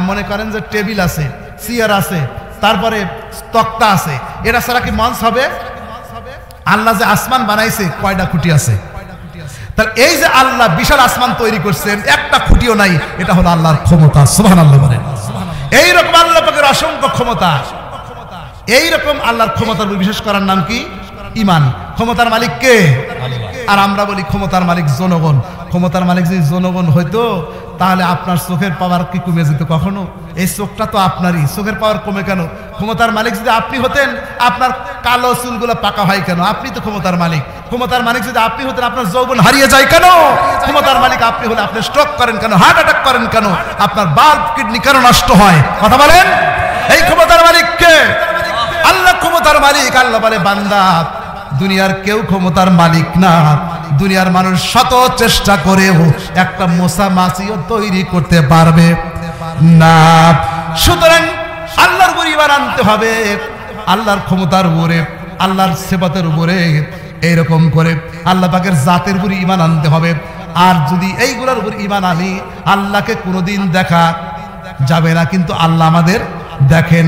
মনে করেন যে টেবিল আছে, চেয়ার আছে, তারপরে তক্তা আছে, এটা ছাড়া কি মঞ্চ হবে? আল্লাহ যে আসমান বানাইছে কয়টা খুঁটি আছে? তাহলে এই যে আল্লাহ বিশাল আসমান তৈরি করছেন, একটা খুঁটিও নাই, এটা হলো আল্লাহর ক্ষমতা। সুবহানাল্লাহ বলেন। এইরকম আল্লাহ পাকের অসংখ্য ক্ষমতা, এইরকম আল্লাহর ক্ষমতার উপর বিশ্বাস করার নাম কি? ঈমান। ক্ষমতার মালিক কে? আর আমরা বলি ক্ষমতার মালিক জনগণ। ক্ষমতার মালিক যদি জনগণ হইতো তাহলে আপনার চোখের পাওয়ার কি কমে যেত কখনো? এই চোখটা তো আপনারই, চোখের পাওয়ার কমে কেন? ক্ষমতার মালিক যদি আপনি হতেন, আপনার কালো চুলগুলো পাকা হয় কেন? আপনি তো ক্ষমতার মালিক। ক্ষমতার মালিক যদি আপনি হতেন, আপনার যৌবন হারিয়ে যায় কেন? ক্ষমতার মালিক আপনি হলে আপনি স্ট্রোক করেন কেন? হার্ট অ্যাটাক করেন কেন? আপনার বাল্ব কিডনি কেন নষ্ট হয়? কথা বলেন। এই ক্ষমতার মালিক কে? আল্লাহ ক্ষমতার মালিক। আল্লাহ বলে, বান্দা দুনিয়ার কেউ ক্ষমতার মালিক না। দুনিয়ার মানুষ শত চেষ্টা করেও একটা মশা মাছিও তৈরি করতে পারবে না। সুতরাং আল্লাহর উপর ঈমান আনতে হবে, আল্লাহর ক্ষমতার উপরে, আল্লাহর সিফাতের উপরে, এইরকম করে আল্লাহ পাকের জাতের উপর ঈমান আনতে হবে। আর যদি এইগুলোর উপর ঈমান আনি, আল্লাহকে কোনোদিন দেখা যাবে না, কিন্তু আল্লাহ আমাদের দেখেন,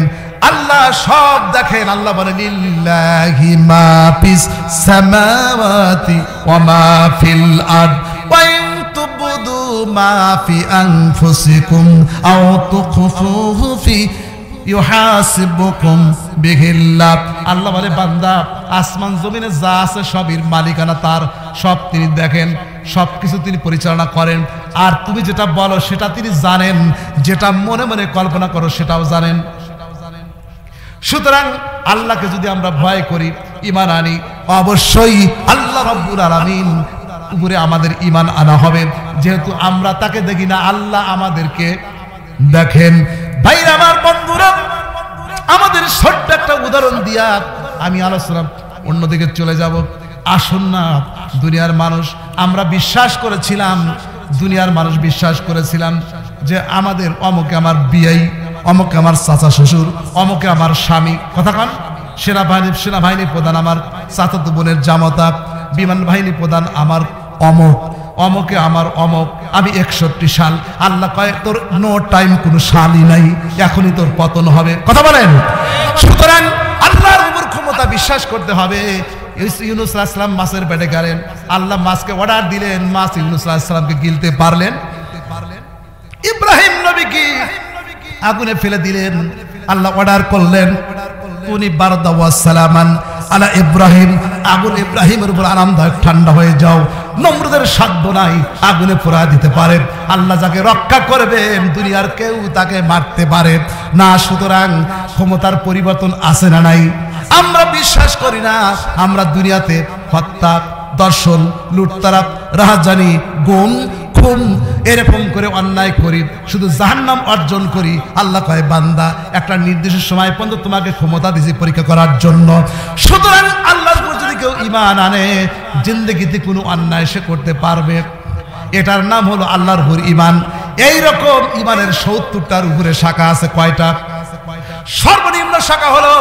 আল্লাহ সব দেখেন। আল্লাহ বলেন, লিল্লাহি মা ফিস সামাওয়াতি ওয়া মা ফিল আরদ ওয়া ইন তুবদু মা ফি আনফুসিকুম আও তুখফুহু ফি ইউহাসিবুকুম বিহিল্লাহ। আল্লাহ বলে, বান্দা আসমান জমিনে যা আছে সবের মালিকানা তার, সব তিনি দেখেন, সবকিছু তিনি পরিচালনা করেন। আর তুমি যেটা বলো সেটা তিনি জানেন, যেটা মনে মনে কল্পনা করো সেটাও জানেন। সুতরাং আল্লাহকে যদি আমরা ভয় করি, ঈমান আনি, অবশ্যই আল্লাহ রাব্বুল আলামিন উপরে আমাদের ঈমান আনা হবে। যেহেতু আমরা তাকে দেখি না, আল্লাহ আমাদেরকে দেখেন। ভাইরা আমার, বন্ধুরা, আমাদের ছোট্ট একটা উদাহরণ দিয়া আমি আলোচনা অন্যদিকে চলে যাব। আসুন না, দুনিয়ার মানুষ আমরা বিশ্বাস করেছিলাম, দুনিয়ার মানুষ বিশ্বাস করেছিলাম যে আমাদের অমুকে আমার বিয়াই, অমুকে আমার চাচা শ্বশুর, অমুকে আমার স্বামী। কথা কন। সেনাবাহিনী প্রধান আমার চাচাতো বোনের জামাতা, বিমান বাহিনী প্রধান আমার অমুক, অমুকে আমার অমুক। আমি 61 সাল। আল্লাহ কয়, তোর নো টাইম, কোনো সালই নাই, এখনই তোর পতন হবে। কথা বলেন। সুতরাং আল্লাহর উপর ক্ষমতা বিশ্বাস করতে হবে। ইউনূস আলাইহিস সালাম মাছের পেটে গেলেন, আল্লাহ মাছকে অর্ডার দিলেন, মাছ ইউনূস আলাইহিস সালামকে গিলতে পারলেন। ইব্রাহিম নবীকে আগুনে ফেলে দিলেন, আল্লাহ অর্ডার করলেন, কুনি বারদা ওয়া সালামান আলা ইব্রাহিম, আগুন ইব্রাহিমের উপর আরামদায়ক ঠান্ডা হয়ে যাও। নমরুদের সাধ্য নাই আগুনে পোড়া দিতে পারে, আল্লাহ যাকে রক্ষা করবেন দুনিয়ার কেউ তাকে মারতে পারে না। সুতরাং ক্ষমতার পরিবর্তন আছে না নাই? আমরা বিশ্বাস করি না। আমরা দুনিয়াতে হত্যা, দর্শন, লুটতারাপ, রাহাজানি, গুম, খুন, এরকম করে অন্যায় করি, শুধু জাহান্নাম অর্জন করি। আল্লাহ কয়, বান্দা একটা নির্দিষ্ট সময় পর্যন্ত তোমাকে ক্ষমতা দিয়েছি পরীক্ষা করার জন্য। সুতরাং আল্লাহর উপর যদি কেউ ঈমান আনে, জিন্দেগিতে কোনো অন্যায় সে করতে পারবে। এটার নাম হলো আল্লাহর উপর ঈমান। এইরকম ঈমানের 70টার উপরে শাখা আছে। কয়টা? সর্বনিম্ন শাখা হলো,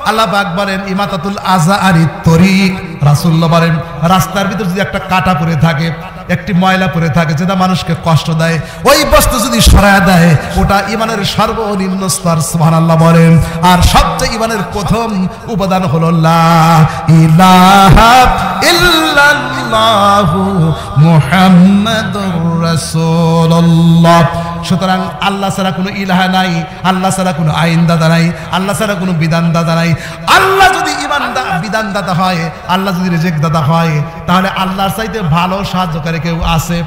আল্লাহ পাক বলেন, ইমাতাতুল আযা আনিত তরিক। রাসূলুল্লাহ বলেন, রাস্তার ভিতর যদি একটা কাঁটা পড়ে থাকে, একটি ময়লা পড়ে থাকে যেটা মানুষকে কষ্ট দেয়, ওই বস্তু যদি সরায় দেয়, ওটা ঈমানের সর্বনিম্ন স্তর। সুবহানাল্লাহ বলেন। আর সবচেয়ে ঈমানের প্রথম উপাদান হলো লা ইলাহা ইল্লাল্লাহু মুহাম্মাদুর রাসূলুল্লাহ। সুতরাং আল্লাহ ছাড়া কোনো ইলাহা নাই, আল্লাহ ছাড়া কোনো আইনদাতা নাই, আল্লাহ ছাড়া কোনো বিধানদাতা নাই। আল্লাহ যদি বিধানদাতা হয়, আল্লাহ যদি রিজিক দাতা হয়, তাহলে আল্লাহর চাইতে ভালো সাহায্যকারী কেউ আছে?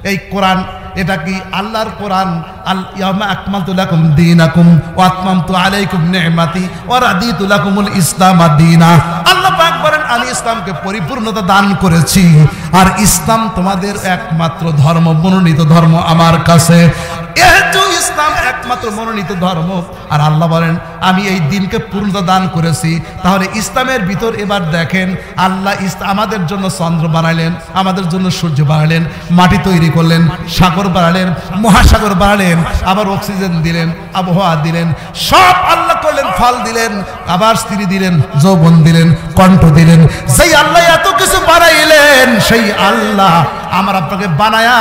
এই কোরআন, এটা কি আল্লাহর কোরআন? আল ইয়াউমা আকমালতু লাকুম দীনাকুম ওয়া আতমামতু আলাইকুম নি'মাতি ওয়া রাদিতু লাকুমুল ইসলাম দীনা। আল্লাহ পাক বলেন, আমি ইসলামকে পরিপূর্ণতা দান করেছি, আর ইসলাম তোমাদের একমাত্র ধর্ম, মনোনীত ধর্ম আমার কাছে। যেহেতু ইসলাম একমাত্র মনোনীত ধর্ম আর আল্লাহ বলেন আমি এই দিনকে পূর্ণতা দান করেছি, তাহলে ইসলামের ভিতর এবার দেখেন আল্লাহ আমাদের জন্য চন্দ্র বানালেন, আমাদের জন্য সূর্য বানালেন, মাটি তৈরি করলেন, সাগর বানালেন, মহাসাগর বানালেন, আবার অক্সিজেন দিলেন, আবহাওয়া দিলেন, সব আল্লাহ করলেন, ফল দিলেন, আবার স্ত্রী দিলেন, যৌবন দিলেন, কণ্ঠ দিলেন। সেই আল্লাহ এত কিছু বানাইলেন, সেই আল্লাহ আমার আপনাকে বানায়া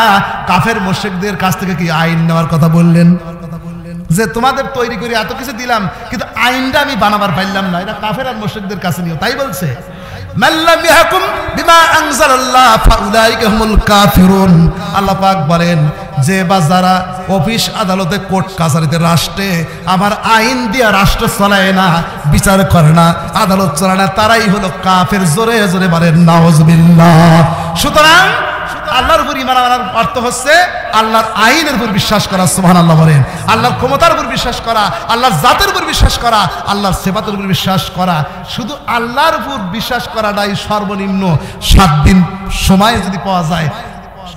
কাফের মুশরিকদের কাছ থেকে কি আইন নেওয়ার কথা বললেন যে তোমাদের তৈরি করে এত কিছু দিলাম কিন্তু আইনটা আমি বানাবার পারলাম না, এটা কাফের আর মুশরিকদের কাছে নিও, তাই বলছে মাল্লাম ইয়াহকুম বিমা আনজালাল্লাহ ফাউলাইকা হুমুল কাফিরুন। আল্লাহ পাক বলেন যে বা যারা অফিস আদালতে কোর্ট কাছারিতে রাষ্ট্রে আমার আইন দিয়া রাষ্ট্র চালায় না, বিচার করে না, আদালত চালায় না, তারাই হলো কাফের। জোরে জোরে বলেন নাউজুবিল্লাহ। সুতরাং আল্লাহর উপর ঈমান আনার অর্থ হচ্ছে আল্লাহর আইনের উপর বিশ্বাস করা। সুবহানাল্লাহ বলেন। আল্লাহর ক্ষমতার উপর বিশ্বাস করা, আল্লাহর জাতের উপর বিশ্বাস করা, আল্লাহর সিফাতের উপর বিশ্বাস করা। শুধু আল্লাহর উপর বিশ্বাস করাটাই সর্বনিম্ন 7 দিন সময় যদি পাওয়া যায়,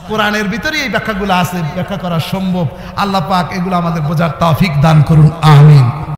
কোরআনের ভিতরে এই ব্যাখ্যাগুলো আছে, ব্যাখ্যা করা সম্ভব। আল্লাহ পাক এগুলো আমাদের বোঝার তৌফিক দান করুন, আমিন।